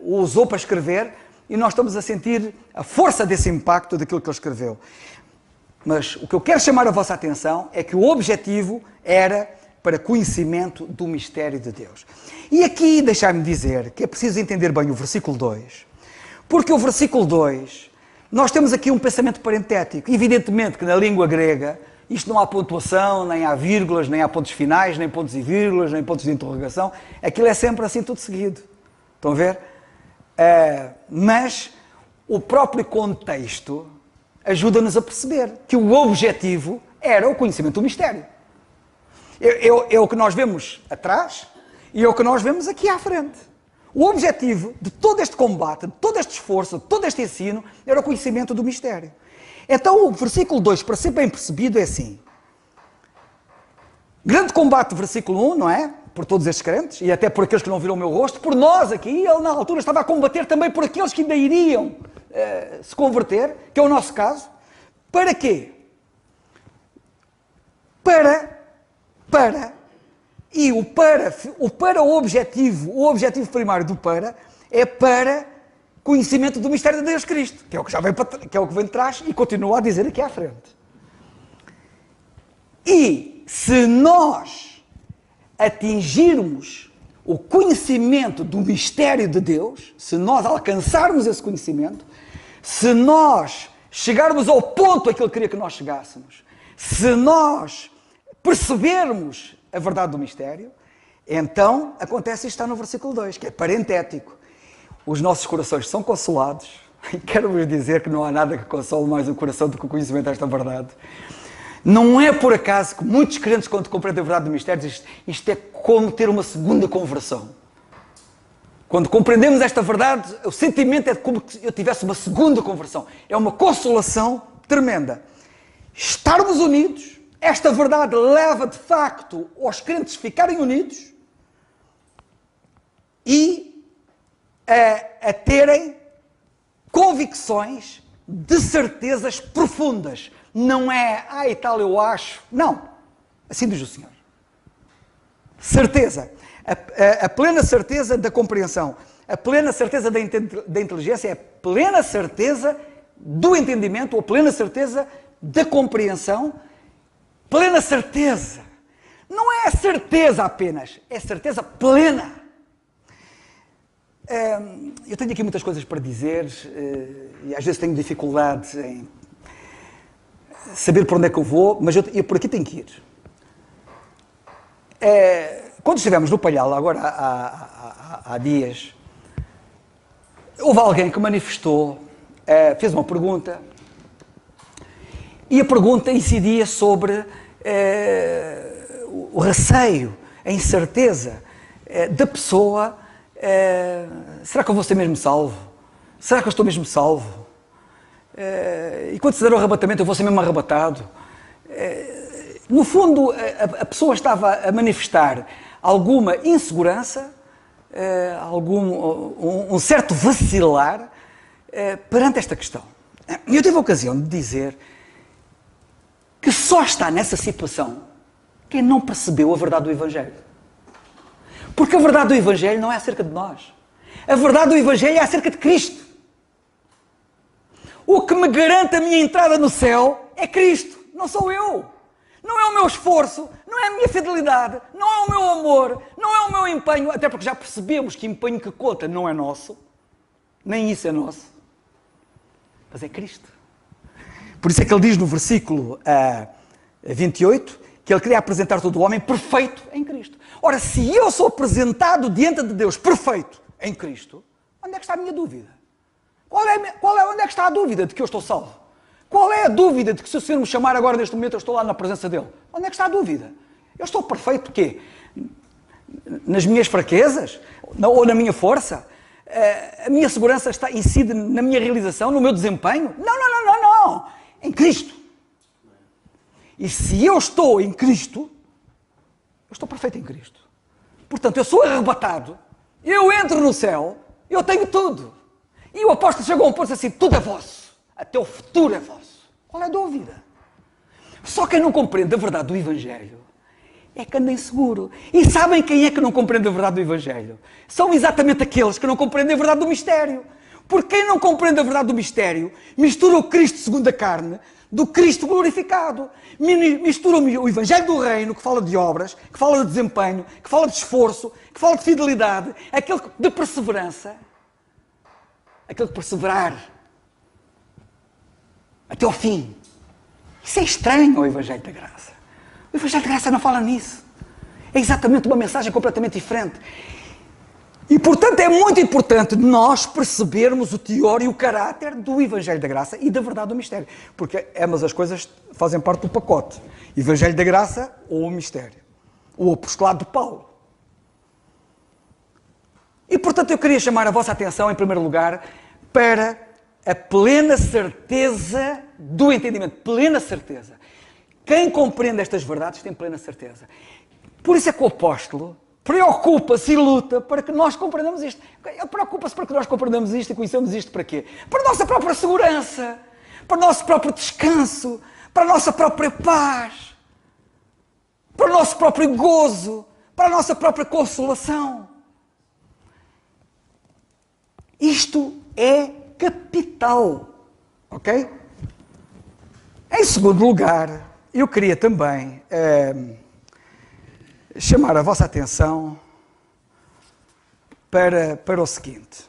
o usou para escrever, e nós estamos a sentir a força desse impacto daquilo que ele escreveu. Mas o que eu quero chamar a vossa atenção é que o objetivo era para conhecimento do mistério de Deus. E aqui deixar-me dizer que é preciso entender bem o versículo 2, porque o versículo 2, nós temos aqui um pensamento parentético. Evidentemente que na língua grega isto não há pontuação, nem há vírgulas, nem há pontos finais, nem pontos e vírgulas, nem pontos de interrogação. Aquilo é sempre assim tudo seguido. Estão a ver? Mas o próprio contexto ajuda-nos a perceber que o objetivo era o conhecimento do mistério. É o que nós vemos atrás e é o que nós vemos aqui à frente. O objetivo de todo este combate, de todo este esforço, de todo este ensino, era o conhecimento do mistério. Então o versículo 2, para ser bem percebido, é assim: grande combate, versículo 1, não é? Por todos estes crentes, e até por aqueles que não viram o meu rosto, por nós aqui. Ele na altura estava a combater também por aqueles que ainda iriam se converter, que é o nosso caso. Para quê? E o objetivo primário do é para conhecimento do mistério de Deus Cristo, que é o que já vem que é o que vem de trás e continua a dizer aqui à frente. E se nós atingirmos o conhecimento do mistério de Deus, se nós alcançarmos esse conhecimento, se nós chegarmos ao ponto a que Ele queria que nós chegássemos, se nós percebermos a verdade do mistério, então acontece isto, está no versículo 2, que é parentético. Os nossos corações são consolados, e quero-vos dizer que não há nada que console mais o coração do que o conhecimento desta verdade. Não é por acaso que muitos crentes, quando compreendem a verdade do mistério, dizem: isto é como ter uma segunda conversão. Quando compreendemos esta verdade, o sentimento é como se eu tivesse uma segunda conversão. É uma consolação tremenda. Estarmos unidos, esta verdade leva de facto aos crentes ficarem unidos e a terem convicções de certezas profundas. Não é, e tal, eu acho. Não. Assim diz o Senhor. Certeza. A plena certeza da compreensão. A plena certeza da inteligência é a plena certeza do entendimento, ou a plena certeza da compreensão. Plena certeza. Não é a certeza apenas, é certeza plena. Eu tenho aqui muitas coisas para dizer e às vezes tenho dificuldade em saber por onde é que eu vou, mas eu por aqui tenho que ir. Quando estivemos no Palhal, agora há dias, houve alguém que manifestou, fez uma pergunta, e a pergunta incidia sobre o receio, a incerteza da pessoa. Será que eu vou ser mesmo salvo? Será que eu estou mesmo salvo? E quando se der o arrebatamento eu vou ser mesmo arrebatado? No fundo, a pessoa estava a manifestar alguma insegurança, um certo vacilar perante esta questão. Eu tive a ocasião de dizer que só está nessa situação quem não percebeu a verdade do Evangelho. Porque a verdade do Evangelho não é acerca de nós. A verdade do Evangelho é acerca de Cristo. O que me garante a minha entrada no céu é Cristo, não sou eu. Não é o meu esforço, não é a minha fidelidade, não é o meu amor, não é o meu empenho, até porque já percebemos que empenho que conta não é nosso, nem isso é nosso, mas é Cristo. Por isso é que ele diz no versículo 28 que ele queria apresentar todo o homem perfeito em Cristo. Ora, se eu sou apresentado diante de Deus perfeito em Cristo, onde é que está a minha dúvida? Onde é que está a dúvida de que eu estou salvo? Qual é a dúvida de que se o Senhor me chamar agora neste momento eu estou lá na presença dele? Onde é que está a dúvida? Eu estou perfeito o quê? Nas minhas fraquezas? Ou na minha força? A minha segurança incide na minha realização, no meu desempenho? Não. Em Cristo. E se eu estou em Cristo, eu estou perfeito em Cristo. Portanto, eu sou arrebatado, eu entro no céu, eu tenho tudo. E o apóstolo chegou a um ponto assim, tudo é vosso. Até o futuro é vosso. Qual é a dúvida? Só quem não compreende a verdade do Evangelho é que anda inseguro. E sabem quem é que não compreende a verdade do Evangelho? São exatamente aqueles que não compreendem a verdade do mistério. Porque quem não compreende a verdade do mistério mistura o Cristo segundo a carne do Cristo glorificado. Mistura o Evangelho do Reino, que fala de obras, que fala de desempenho, que fala de esforço, que fala de fidelidade, aquele de perseverança, aquele de perseverar até ao fim. Isso é estranho ao Evangelho da Graça. O Evangelho da Graça não fala nisso. É exatamente uma mensagem completamente diferente. E, portanto, é muito importante nós percebermos o teor e o caráter do Evangelho da Graça e da verdade do mistério. Porque ambas as coisas fazem parte do pacote. Evangelho da Graça ou o mistério. O apostolado de Paulo. E, portanto, eu queria chamar a vossa atenção, em primeiro lugar, para a plena certeza do entendimento. Plena certeza. Quem compreende estas verdades tem plena certeza. Por isso é que o apóstolo preocupa-se e luta para que nós compreendamos isto. Ele preocupa-se para que nós compreendamos isto e conheçamos isto para quê? Para a nossa própria segurança, para o nosso próprio descanso, para a nossa própria paz, para o nosso próprio gozo, para a nossa própria consolação. Isto é capital, ok? Em segundo lugar, eu queria também chamar a vossa atenção para o seguinte.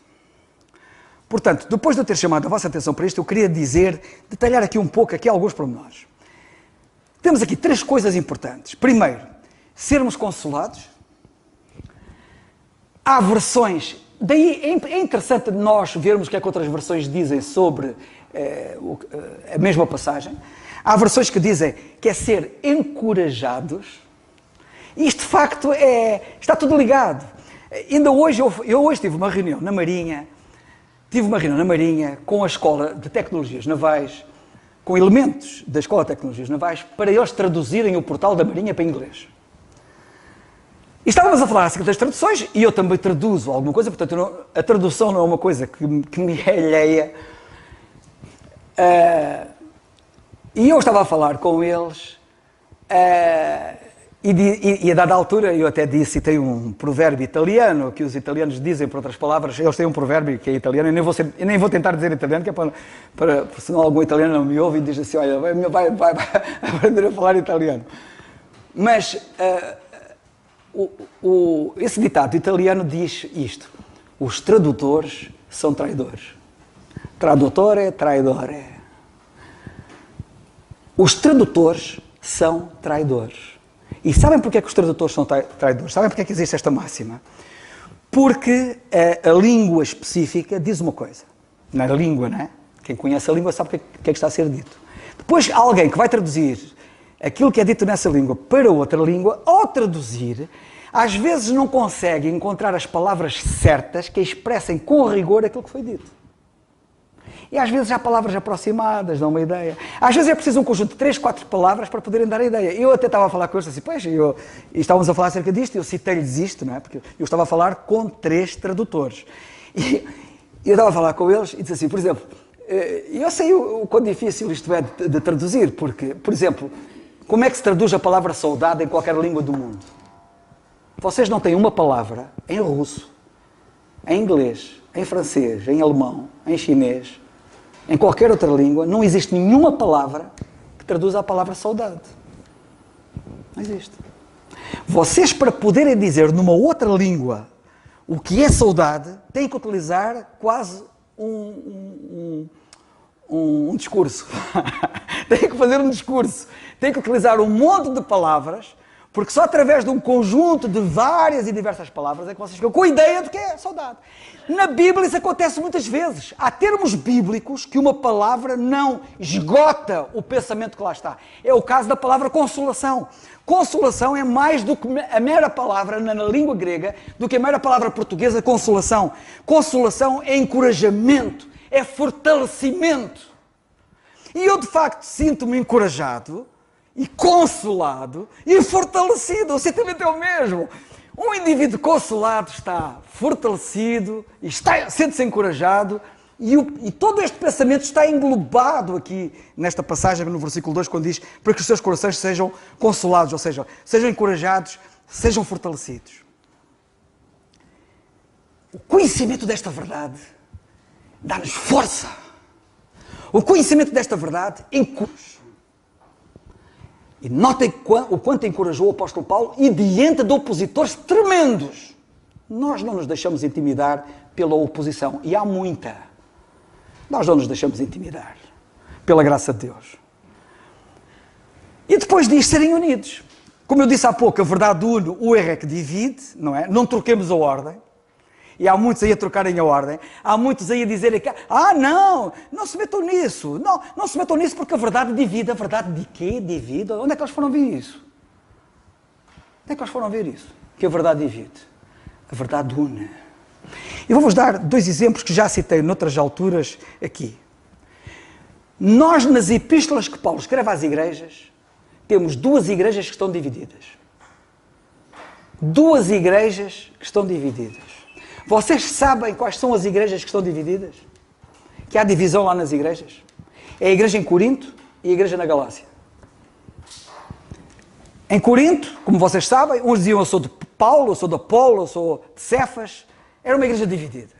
Portanto, depois de eu ter chamado a vossa atenção para isto, eu queria detalhar aqui um pouco alguns pormenores. Temos aqui 3 coisas importantes. Primeiro, sermos consolados. Há versões. Daí é interessante nós vermos o que é que outras versões dizem sobre a mesma passagem. Há versões que dizem que é ser encorajados. Isto, de facto, está tudo ligado. Ainda hoje, eu hoje tive uma reunião na Marinha, com a Escola de Tecnologias Navais, com elementos da Escola de Tecnologias Navais, para eles traduzirem o portal da Marinha para inglês. E estávamos a falar acerca das traduções, e eu também traduzo alguma coisa, portanto, a tradução não é uma coisa que me é alheia. E eu estava a falar com eles, e a dada altura eu até disse, e tem um provérbio italiano, que os italianos dizem, por outras palavras, eles têm um provérbio que é italiano, eu nem vou tentar dizer italiano, que é para senão algum italiano não me ouve e diz assim, olha, vai aprender a falar italiano. Mas esse ditado italiano diz isto: os tradutores são traidores. Traduttore, traidore. Os tradutores são traidores. E sabem porque é que os tradutores são traidores? Sabem porque é que existe esta máxima? Porque a língua específica diz uma coisa. Na língua, não é? Quem conhece a língua sabe o que é que está a ser dito. Depois, alguém que vai traduzir aquilo que é dito nessa língua para outra língua, ao traduzir, às vezes não consegue encontrar as palavras certas que expressem com rigor aquilo que foi dito. E às vezes há palavras aproximadas, dão uma ideia. Às vezes é preciso um conjunto de 3, 4 palavras para poderem dar a ideia. Eu até estava a falar com eles assim, e estávamos a falar acerca disto, e eu citei-lhes isto, não é? Porque eu estava a falar com 3 tradutores. E eu estava a falar com eles e disse assim, por exemplo, eu sei o quão difícil isto é de traduzir, porque, por exemplo, como é que se traduz a palavra soldado em qualquer língua do mundo? Vocês não têm uma palavra em russo, em inglês, em francês, em alemão, em chinês, em qualquer outra língua, não existe nenhuma palavra que traduza a palavra soldado. Não existe. Vocês, para poderem dizer numa outra língua o que é saudade, têm que utilizar quase um discurso. Têm que fazer um discurso. Têm que utilizar um monte de palavras, porque só através de um conjunto de várias e diversas palavras é que vocês ficam com a ideia do que é saudade. Na Bíblia isso acontece muitas vezes. Há termos bíblicos que uma palavra não esgota o pensamento que lá está. É o caso da palavra consolação. Consolação é mais do que a mera palavra na língua grega, do que a mera palavra portuguesa consolação. Consolação é encorajamento, é fortalecimento. E eu de facto sinto-me encorajado e consolado e fortalecido. O sentimento é o mesmo. Um indivíduo consolado está fortalecido e sente-se encorajado e todo este pensamento está englobado aqui nesta passagem, no versículo 2, quando diz para que os seus corações sejam consolados, ou seja, sejam encorajados, sejam fortalecidos. O conhecimento desta verdade dá-nos força. O conhecimento desta verdade encoraja. E notem o quanto encorajou o apóstolo Paulo e diante de opositores tremendos. Nós não nos deixamos intimidar pela oposição. E há muita. Nós não nos deixamos intimidar. Pela graça de Deus. E depois diz serem unidos. Como eu disse há pouco, a verdade une, o erro é que divide, não é? Não troquemos a ordem. E há muitos aí a trocarem a ordem. Há muitos aí a dizerem que não se metam nisso. Não se metam nisso porque a verdade divide. A verdade de quê? Divide? Onde é que eles foram ver isso? Onde é que eles foram ver isso? Que a verdade divide. A verdade une. E vou-vos dar 2 exemplos que já citei noutras alturas aqui. Nós, nas epístolas que Paulo escreve às igrejas, temos 2 igrejas que estão divididas. 2 igrejas que estão divididas. Vocês sabem quais são as igrejas que estão divididas? Que há divisão lá nas igrejas? É a igreja em Corinto e a igreja na Galácia. Em Corinto, como vocês sabem, uns diziam eu sou de Paulo, eu sou de Apolo, eu sou de Cefas. Era uma igreja dividida.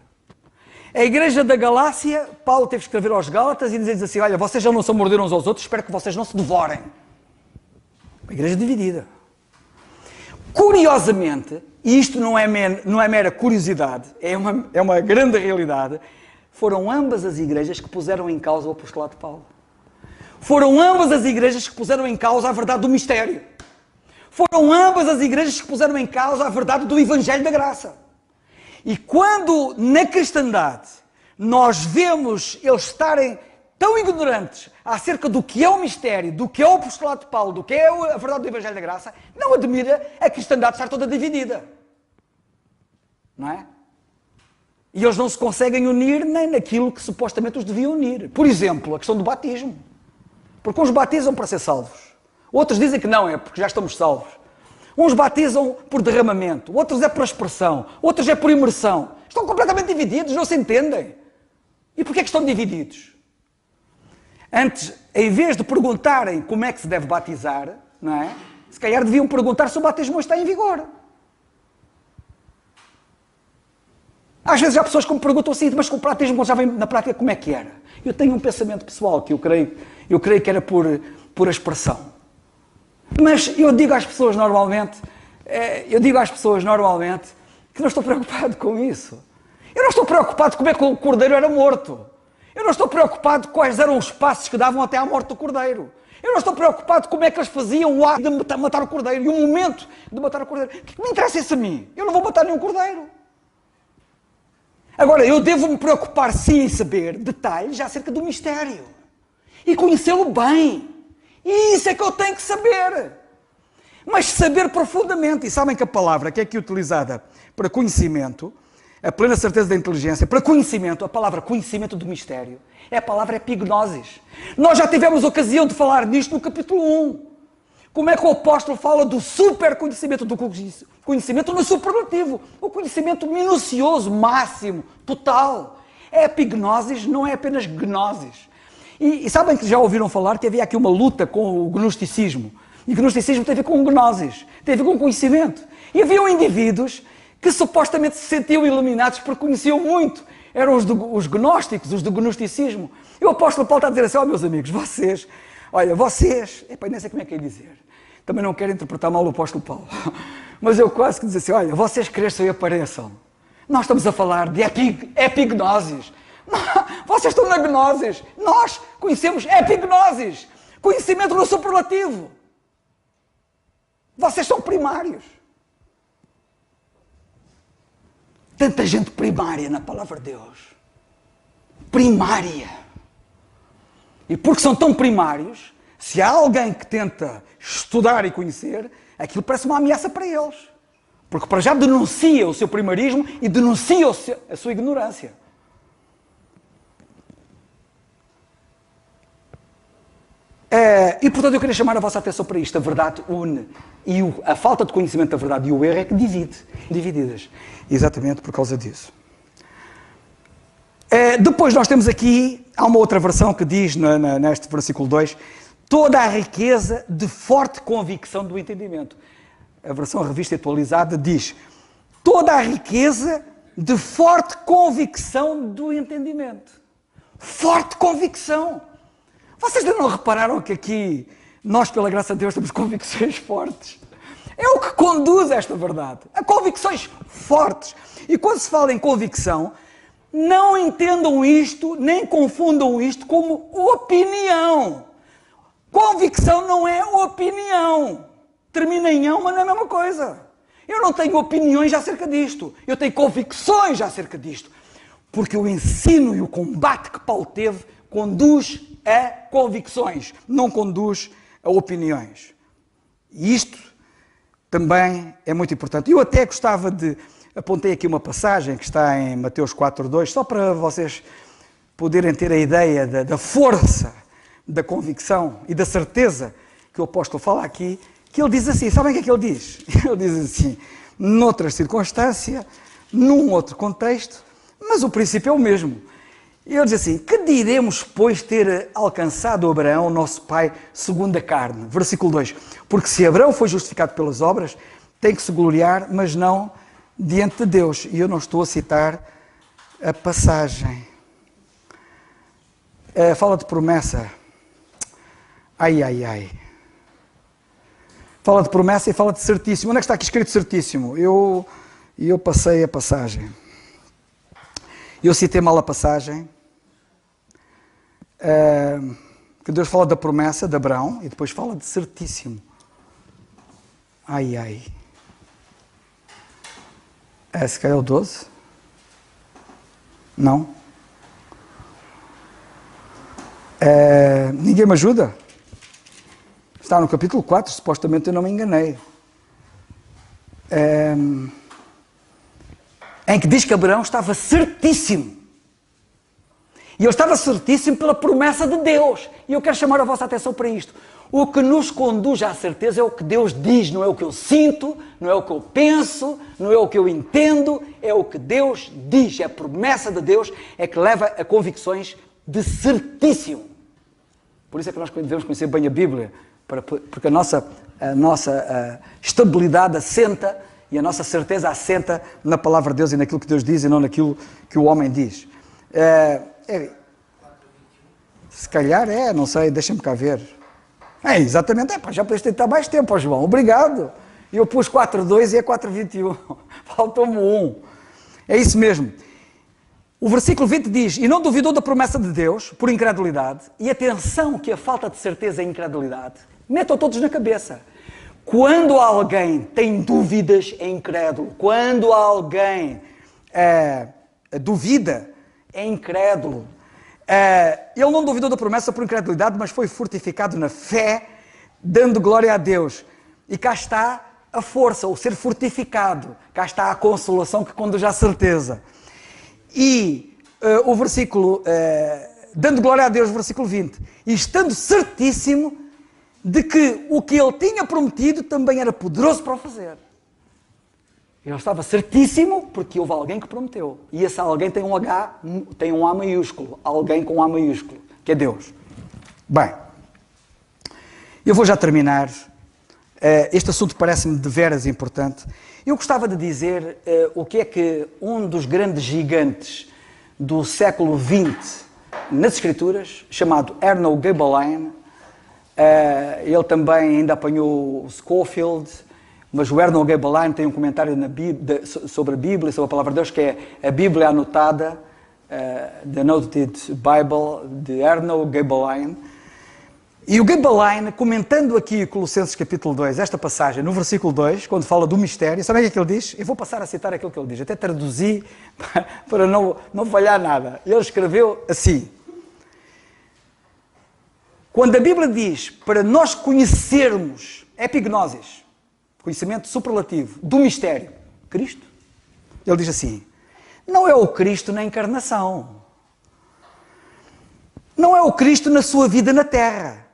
A igreja da Galácia, Paulo teve que escrever aos Gálatas e dizer assim, olha, vocês já não se morderam uns aos outros, espero que vocês não se devorem. Uma igreja dividida. Curiosamente, e isto não é mera curiosidade, é uma grande realidade, foram ambas as igrejas que puseram em causa o apostolado de Paulo. Foram ambas as igrejas que puseram em causa a verdade do mistério. Foram ambas as igrejas que puseram em causa a verdade do Evangelho da Graça. E quando na cristandade nós vemos eles estarem tão ignorantes acerca do que é o mistério, do que é o apostolado de Paulo, do que é a verdade do Evangelho da Graça, não admira a cristandade estar toda dividida. Não é? E eles não se conseguem unir nem naquilo que supostamente os deviam unir. Por exemplo, a questão do batismo. Porque uns batizam para ser salvos. Outros dizem que não, é porque já estamos salvos. Uns batizam por derramamento, outros é por aspersão, outros é por imersão. Estão completamente divididos, não se entendem. E porquê é que estão divididos? Antes, em vez de perguntarem como é que se deve batizar, não é? Se calhar deviam perguntar se o batismo está em vigor. Às vezes há pessoas que me perguntam assim, mas com o batismo já vem na prática como é que era? Eu tenho um pensamento pessoal que eu creio que era por aspersão. Mas eu digo às pessoas normalmente que não estou preocupado com isso. Eu não estou preocupado como é que o cordeiro era morto. Eu não estou preocupado quais eram os passos que davam até à morte do cordeiro. Eu não estou preocupado como é que eles faziam o ato de matar o cordeiro e o momento de matar o cordeiro. O que me interessa isso a mim? Eu não vou matar nenhum cordeiro. Agora, eu devo me preocupar sim em saber detalhes acerca do mistério e conhecê-lo bem. E isso é que eu tenho que saber. Mas saber profundamente. E sabem que a palavra que é aqui utilizada para conhecimento, a plena certeza da inteligência, para conhecimento, a palavra conhecimento do mistério, é a palavra epignosis. Nós já tivemos ocasião de falar nisto no capítulo 1. Como é que o apóstolo fala do super conhecimento, do conhecimento no superlativo, o conhecimento minucioso, máximo, total. É epignosis, não é apenas gnosis. E sabem que já ouviram falar que havia aqui uma luta com o gnosticismo. E o gnosticismo tem a ver com gnosis, tem a ver com conhecimento. E haviam indivíduos que supostamente se sentiam iluminados porque conheciam muito. Eram os gnósticos, os do gnosticismo. E o apóstolo Paulo está a dizer assim, meus amigos, vocês, nem sei como é que é dizer. Também não quero interpretar mal o apóstolo Paulo. Mas eu quase que dizer assim, vocês cresçam e apareçam. Nós estamos a falar de epignosis. Vocês estão na gnosis. Nós conhecemos epignosis. Conhecimento no superlativo. Vocês são primários. Tanta gente primária na palavra de Deus. Primária. E porque são tão primários, se há alguém que tenta estudar e conhecer, aquilo parece uma ameaça para eles. Porque para já denuncia o seu primarismo e denuncia a sua ignorância. E portanto eu queria chamar a vossa atenção para isto. A verdade une. E a falta de conhecimento da verdade e o erro é que divide. Divididas. Exatamente por causa disso. Depois nós temos aqui, há uma outra versão que diz neste versículo 2, toda a riqueza de forte convicção do entendimento. A versão revista e atualizada diz, toda a riqueza de forte convicção do entendimento. Forte convicção. Vocês ainda não repararam que aqui, nós, pela graça de Deus, temos convicções fortes? É o que conduz a esta verdade. A convicções fortes. E quando se fala em convicção, não entendam isto, nem confundam isto como opinião. Convicção não é opinião. Termina em ão, mas não é a mesma coisa. Eu não tenho opiniões acerca disto. Eu tenho convicções acerca disto. Porque o ensino e o combate que Paulo teve conduz a convicções, não conduz a opiniões. E isto também é muito importante. Eu até gostava de... Apontei aqui uma passagem que está em Mateus 4:2, só para vocês poderem ter a ideia da força da convicção e da certeza que o apóstolo fala aqui, que ele diz assim, sabem o que é que ele diz? Ele diz assim, noutra circunstância, num outro contexto, mas o princípio é o mesmo. E ele diz assim, que diremos, pois, ter alcançado Abraão, nosso pai, segundo a carne? Versículo 2, porque se Abraão foi justificado pelas obras, tem que se gloriar, mas não diante de Deus. E eu não estou a citar a passagem. Fala de promessa. Ai. Fala de promessa e fala de certíssimo. Onde é que está aqui escrito certíssimo? Eu passei a passagem. Eu citei mal a passagem. Que Deus fala da promessa de Abraão e depois fala de certíssimo. Ai. Se calhar é o 12? Não? Ninguém me ajuda? Está no capítulo 4, supostamente eu não me enganei. Em que diz que Abraão estava certíssimo. E eu estava certíssimo pela promessa de Deus. E eu quero chamar a vossa atenção para isto. O que nos conduz à certeza é o que Deus diz, não é o que eu sinto, não é o que eu penso, não é o que eu entendo, é o que Deus diz. É a promessa de Deus é que leva a convicções de certíssimo. Por isso é que nós devemos conhecer bem a Bíblia, porque a nossa estabilidade assenta e a nossa certeza assenta na palavra de Deus e naquilo que Deus diz e não naquilo que o homem diz. Se calhar não sei, deixa-me cá ver. Exatamente, já podeste estar mais tempo, João, obrigado. Eu pus 4.2 e é 4.21, faltou-me 1. É isso mesmo. O versículo 20 diz, e não duvidou da promessa de Deus por incredulidade, e atenção que a falta de certeza é incredulidade. Metam todos na cabeça. Quando alguém tem dúvidas, é incrédulo. Quando alguém duvida, é incrédulo. Ele não duvidou da promessa por incredulidade, mas foi fortificado na fé, dando glória a Deus. E cá está a força, o ser fortificado. Cá está a consolação que conduz à certeza. E o versículo, dando glória a Deus, versículo 20. E estando certíssimo de que o que ele tinha prometido também era poderoso para o fazer. Ele estava certíssimo porque houve alguém que prometeu. E esse alguém tem um H, tem um A maiúsculo. Alguém com A maiúsculo, que é Deus. Bem, eu vou já terminar. Este assunto parece-me de veras importante. Eu gostava de dizer o que é que um dos grandes gigantes do século XX nas Escrituras, chamado Ernest Gabelein, ele também ainda apanhou o Scofield, mas o Ernest Gabelein tem um comentário sobre a Bíblia, sobre a Palavra de Deus, que é a Bíblia Anotada, The Annotated Bible, de Ernest Gabelein. E o Gabelein, comentando aqui Colossenses capítulo 2, esta passagem, no versículo 2, quando fala do mistério, sabe o que ele diz? Eu vou passar a citar aquilo que ele diz, até traduzi para não falhar nada. Ele escreveu assim: quando a Bíblia diz para nós conhecermos, epignosis, conhecimento superlativo, do mistério, Cristo, ele diz assim, não é o Cristo na encarnação, não é o Cristo na sua vida na terra,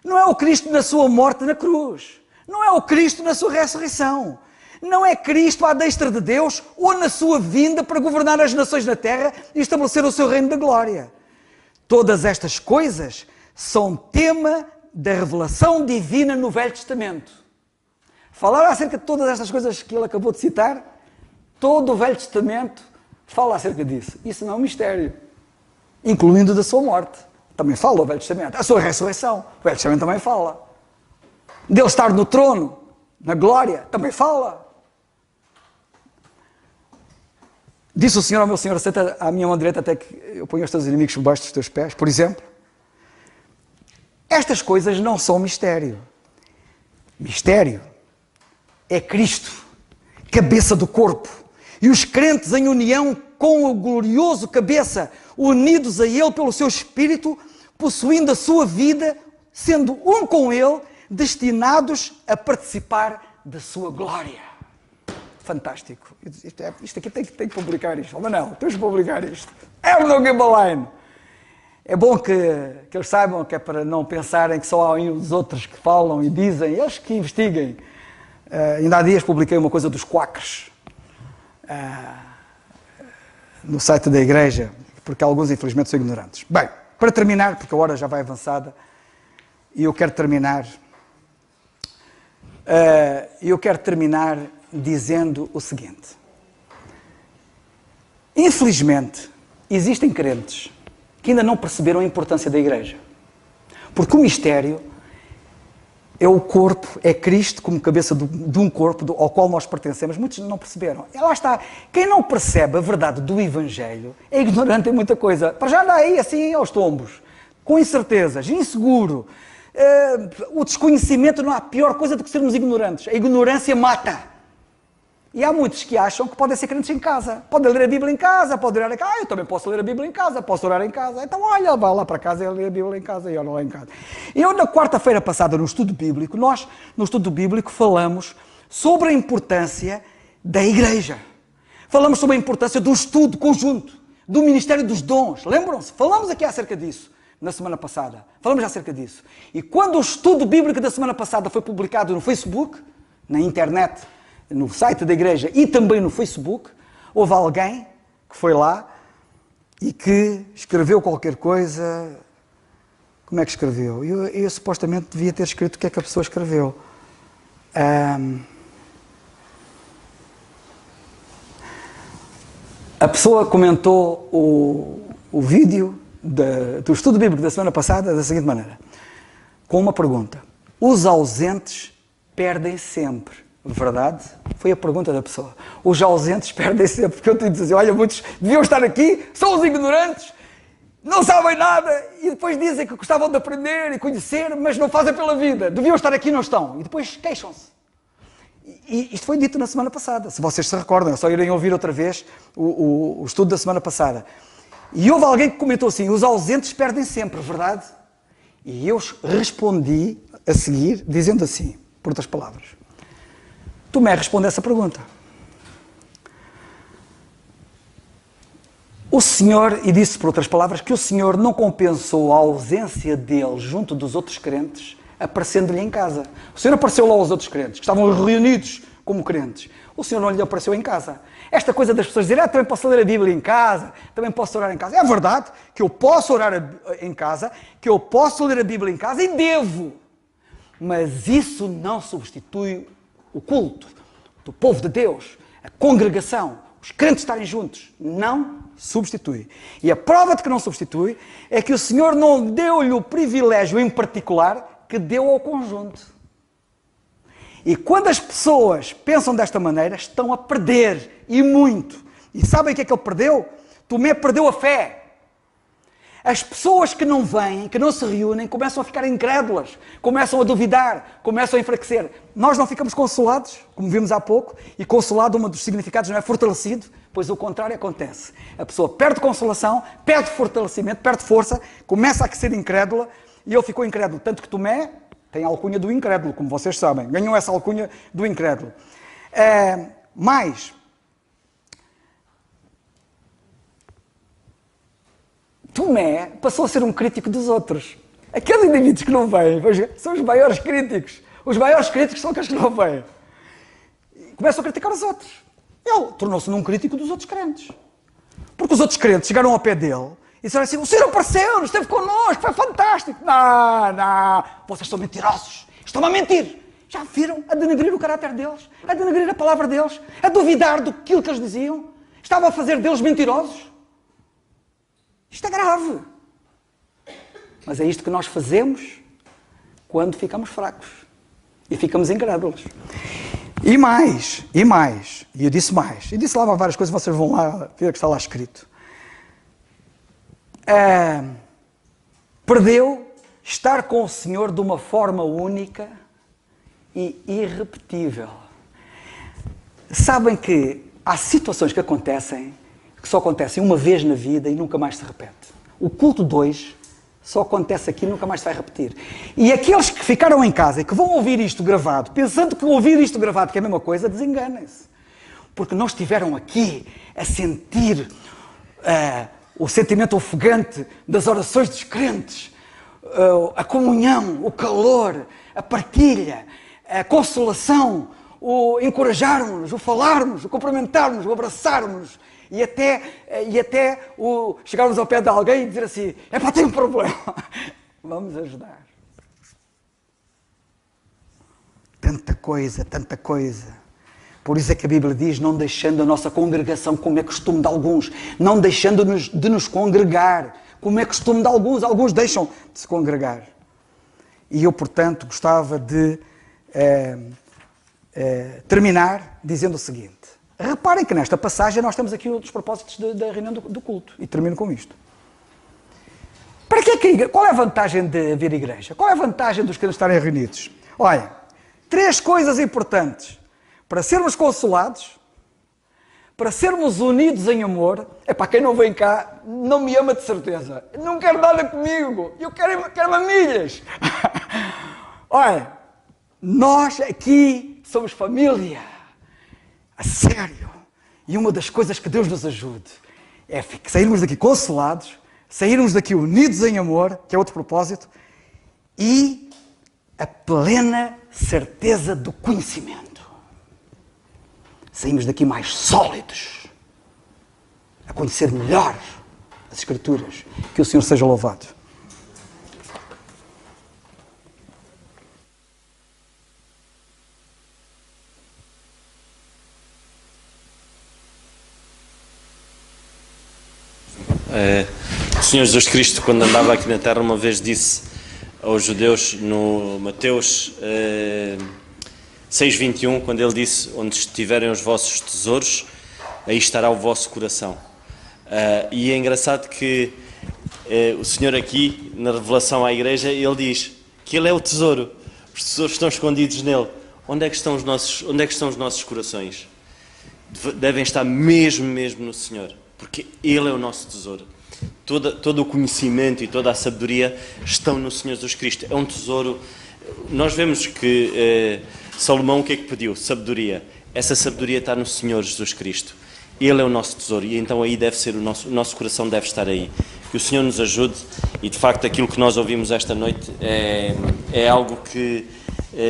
não é o Cristo na sua morte na cruz, não é o Cristo na sua ressurreição, não é Cristo à destra de Deus ou na sua vinda para governar as nações na terra e estabelecer o seu reino da glória. Todas estas coisas são tema da revelação divina no Velho Testamento. Falar acerca de todas estas coisas que ele acabou de citar, todo o Velho Testamento fala acerca disso. Isso não é um mistério, incluindo da sua morte. Também fala o Velho Testamento. A sua ressurreição, o Velho Testamento também fala. Dele estar no trono, na glória, também fala. Disse o Senhor ao meu Senhor, senta à minha mão direita até que eu ponha os teus inimigos por baixo dos teus pés, por exemplo. Estas coisas não são mistério. Mistério é Cristo, cabeça do corpo. E os crentes em união com o glorioso cabeça, unidos a Ele pelo seu Espírito, possuindo a sua vida, sendo um com Ele, destinados a participar da sua glória. Fantástico. Isto aqui tem que publicar isto. Oh, Manel, temos que publicar isto. Ernest Gabelein. É bom que eles saibam que é para não pensarem que só há uns outros que falam e dizem, eles que investiguem. Ainda há dias publiquei uma coisa dos quakers no site da igreja, porque alguns infelizmente são ignorantes. Bem, para terminar, porque a hora já vai avançada, e eu quero terminar dizendo o seguinte. Infelizmente, existem crentes que ainda não perceberam a importância da igreja. Porque o mistério é o corpo, é Cristo como cabeça de um corpo ao qual nós pertencemos. Muitos não perceberam. E lá está. Quem não percebe a verdade do Evangelho é ignorante em muita coisa. Para já anda aí assim aos tombos, com incertezas, inseguro. O desconhecimento não há pior coisa do que sermos ignorantes. A ignorância mata. E há muitos que acham que podem ser crentes em casa. Podem ler a Bíblia em casa, podem orar em casa. Eu também posso ler a Bíblia em casa, posso orar em casa. Então, olha, vai lá para casa e lê a Bíblia em casa e ora lá em casa. Eu, na quarta-feira passada, no estudo bíblico, falamos sobre a importância da igreja. Falamos sobre a importância do estudo conjunto. do ministério dos dons. Lembram-se? Falamos aqui acerca disso na semana passada. Falamos acerca disso. E quando o estudo bíblico da semana passada foi publicado no Facebook, na internet, no site da igreja e também no Facebook, houve alguém que foi lá e que escreveu qualquer coisa. Como é que escreveu? Eu supostamente devia ter escrito o que é que a pessoa escreveu. A pessoa comentou o vídeo do estudo bíblico da semana passada da seguinte maneira, com uma pergunta: os ausentes perdem sempre, verdade? Foi a pergunta da pessoa. Os ausentes perdem sempre, porque eu tenho de dizer, olha, muitos deviam estar aqui, são os ignorantes, não sabem nada, e depois dizem que gostavam de aprender e conhecer, mas não fazem pela vida, deviam estar aqui e não estão, e depois queixam-se. E isto foi dito na semana passada, se vocês se recordam, é só irem ouvir outra vez o estudo da semana passada. E houve alguém que comentou assim, os ausentes perdem sempre, verdade? E eu respondi a seguir, dizendo assim, por outras palavras. Tomé responde essa pergunta. O Senhor, e disse por outras palavras, que o Senhor não compensou a ausência dele junto dos outros crentes, aparecendo-lhe em casa. O Senhor apareceu lá aos outros crentes, que estavam reunidos como crentes. O Senhor não lhe apareceu em casa. Esta coisa das pessoas dizerem, também posso ler a Bíblia em casa, também posso orar em casa. É verdade que eu posso orar em casa, que eu posso ler a Bíblia em casa e devo. Mas isso não substitui o culto do povo de Deus, a congregação, os crentes estarem juntos. Não substitui. E a prova de que não substitui é que o Senhor não deu-lhe o privilégio em particular que deu ao conjunto. E quando as pessoas pensam desta maneira, estão a perder, e muito. E sabem o que é que ele perdeu? Tomé perdeu a fé. As pessoas que não vêm, que não se reúnem, começam a ficar incrédulas, começam a duvidar, começam a enfraquecer. Nós não ficamos consolados, como vimos há pouco, e consolado, um dos significados não é fortalecido, pois o contrário acontece. A pessoa perde consolação, perde fortalecimento, perde força, começa a ser incrédula, e ele ficou incrédulo. Tanto que Tomé tem a alcunha do incrédulo, como vocês sabem. Ganhou essa alcunha do incrédulo. Mas Tomé passou a ser um crítico dos outros. Aqueles indivíduos que não vêm são os maiores críticos. Os maiores críticos são aqueles que não vêm. Começam a criticar os outros. Ele tornou-se num crítico dos outros crentes. Porque os outros crentes chegaram ao pé dele e disseram assim, o Senhor apareceu, esteve connosco, foi fantástico. Não, vocês são mentirosos, estão a mentir. Já viram? A denegrir o caráter deles, a denegrir a palavra deles, a duvidar do que eles diziam. Estavam a fazer deles mentirosos. Isto é grave. Mas é isto que nós fazemos quando ficamos fracos e ficamos incrédulos. E mais, e eu disse mais, e disse lá várias coisas, vocês vão lá ver o que está lá escrito. Perdeu estar com o Senhor de uma forma única e irrepetível. Sabem que há situações que acontecem, que só acontecem uma vez na vida e nunca mais se repete. O culto 2 só acontece aqui e nunca mais se vai repetir. E aqueles que ficaram em casa e que vão ouvir isto gravado, pensando que ouvir isto gravado que é a mesma coisa, desenganem-se. Porque não estiveram aqui a sentir o sentimento ofegante das orações dos crentes, a comunhão, o calor, a partilha, a consolação, o encorajarmos, o falarmos, o cumprimentarmos, o abraçarmos e até o chegarmos ao pé de alguém e dizer assim, tem um problema, vamos ajudar. Tanta coisa. Por isso é que a Bíblia diz, não deixando a nossa congregação, como é costume de alguns, não deixando de nos congregar, como é costume de alguns deixam de se congregar. E eu, portanto, gostava de terminar dizendo o seguinte. Reparem que nesta passagem nós temos aqui outros propósitos da reunião do culto. E termino com isto. Para que igreja? Qual é a vantagem de haver igreja? Qual é a vantagem dos crentes estarem reunidos? Olha, 3 coisas importantes. Para sermos consolados, para sermos unidos em amor, quem não vem cá não me ama de certeza. Não quer nada comigo. Eu quero milhas. Olha, nós aqui somos família. A sério. E uma das coisas que Deus nos ajude é sairmos daqui consolados, sairmos daqui unidos em amor, que é outro propósito, e a plena certeza do conhecimento. Saímos daqui mais sólidos, a conhecer melhor as Escrituras. Que o Senhor seja louvado. O Senhor Jesus Cristo, quando andava aqui na terra, uma vez disse aos judeus no Mateus 6:21, quando ele disse: onde estiverem os vossos tesouros, aí estará o vosso coração. E é engraçado que o Senhor aqui, na revelação à igreja, ele diz que ele é o tesouro, os tesouros estão escondidos nele. Onde é que estão os nossos corações? Devem estar mesmo no Senhor, porque ele é o nosso tesouro. Todo o conhecimento e toda a sabedoria estão no Senhor Jesus Cristo. É um tesouro. Nós vemos que Salomão o que é que pediu? Sabedoria. Essa sabedoria está no Senhor Jesus Cristo. Ele é o nosso tesouro e então aí deve ser o nosso coração deve estar aí. Que o Senhor nos ajude e de facto aquilo que nós ouvimos esta noite é algo que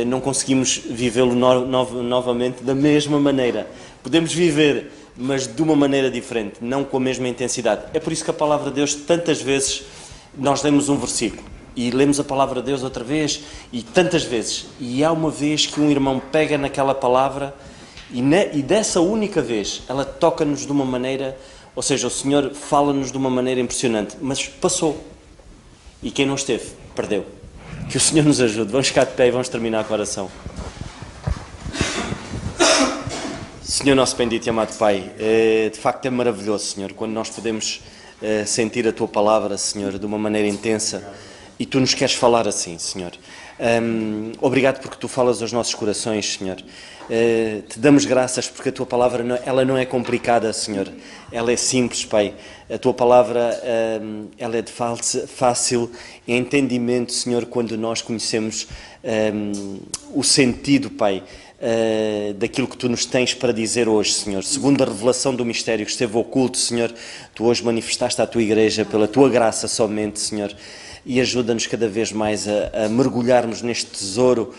não conseguimos vivê-lo novamente da mesma maneira. Podemos viver, mas de uma maneira diferente, não com a mesma intensidade. É por isso que a palavra de Deus, tantas vezes, nós lemos um versículo e lemos a palavra de Deus outra vez e tantas vezes. E há uma vez que um irmão pega naquela palavra e dessa única vez ela toca-nos de uma maneira, ou seja, o Senhor fala-nos de uma maneira impressionante, mas passou. E quem não esteve, perdeu. Que o Senhor nos ajude. Vamos ficar de pé e vamos terminar com a oração. Senhor nosso bendito e amado Pai, de facto é maravilhoso, Senhor, quando nós podemos sentir a Tua Palavra, Senhor, de uma maneira intensa e Tu nos queres falar assim, Senhor. Obrigado porque Tu falas aos nossos corações, Senhor. Te damos graças porque a Tua Palavra ela não é complicada, Senhor. Ela é simples, Pai. A Tua Palavra ela é de fácil entendimento, Senhor, quando nós conhecemos o sentido, Pai, daquilo que Tu nos tens para dizer hoje, Senhor. Segundo a revelação do mistério que esteve oculto, Senhor, Tu hoje manifestaste à Tua Igreja pela Tua graça somente, Senhor, e ajuda-nos cada vez mais a mergulharmos neste tesouro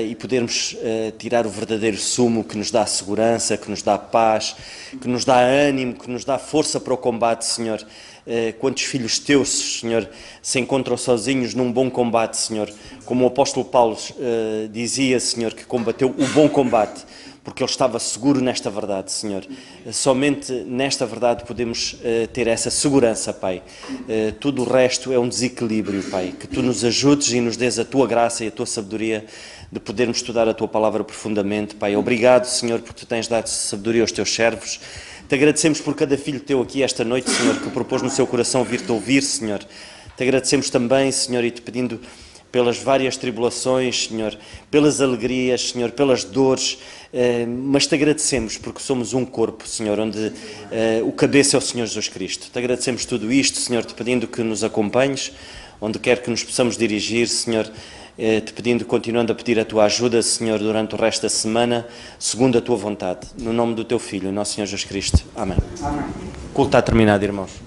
e podermos tirar o verdadeiro sumo que nos dá segurança, que nos dá paz, que nos dá ânimo, que nos dá força para o combate, Senhor. Quantos filhos Teus, Senhor, se encontram sozinhos num bom combate, Senhor, como o apóstolo Paulo dizia, Senhor, que combateu o bom combate, porque ele estava seguro nesta verdade, Senhor. Somente nesta verdade podemos ter essa segurança, Pai. Tudo o resto é um desequilíbrio, Pai. Que Tu nos ajudes e nos dês a Tua graça e a Tua sabedoria de podermos estudar a Tua Palavra profundamente, Pai. Obrigado, Senhor, porque Tu tens dado sabedoria aos Teus servos. Te agradecemos por cada filho Teu aqui esta noite, Senhor, que propôs no seu coração vir-Te ouvir, Senhor. Te agradecemos também, Senhor, e Te pedindo pelas várias tribulações, Senhor, pelas alegrias, Senhor, pelas dores, mas Te agradecemos porque somos um corpo, Senhor, onde o cabeça é o Senhor Jesus Cristo. Te agradecemos tudo isto, Senhor, Te pedindo que nos acompanhes, onde quer que nos possamos dirigir, Senhor, Te pedindo, continuando a pedir a Tua ajuda, Senhor, durante o resto da semana, segundo a Tua vontade. No nome do Teu Filho, nosso Senhor Jesus Cristo. Amém. Amém. O culto está terminado, irmãos.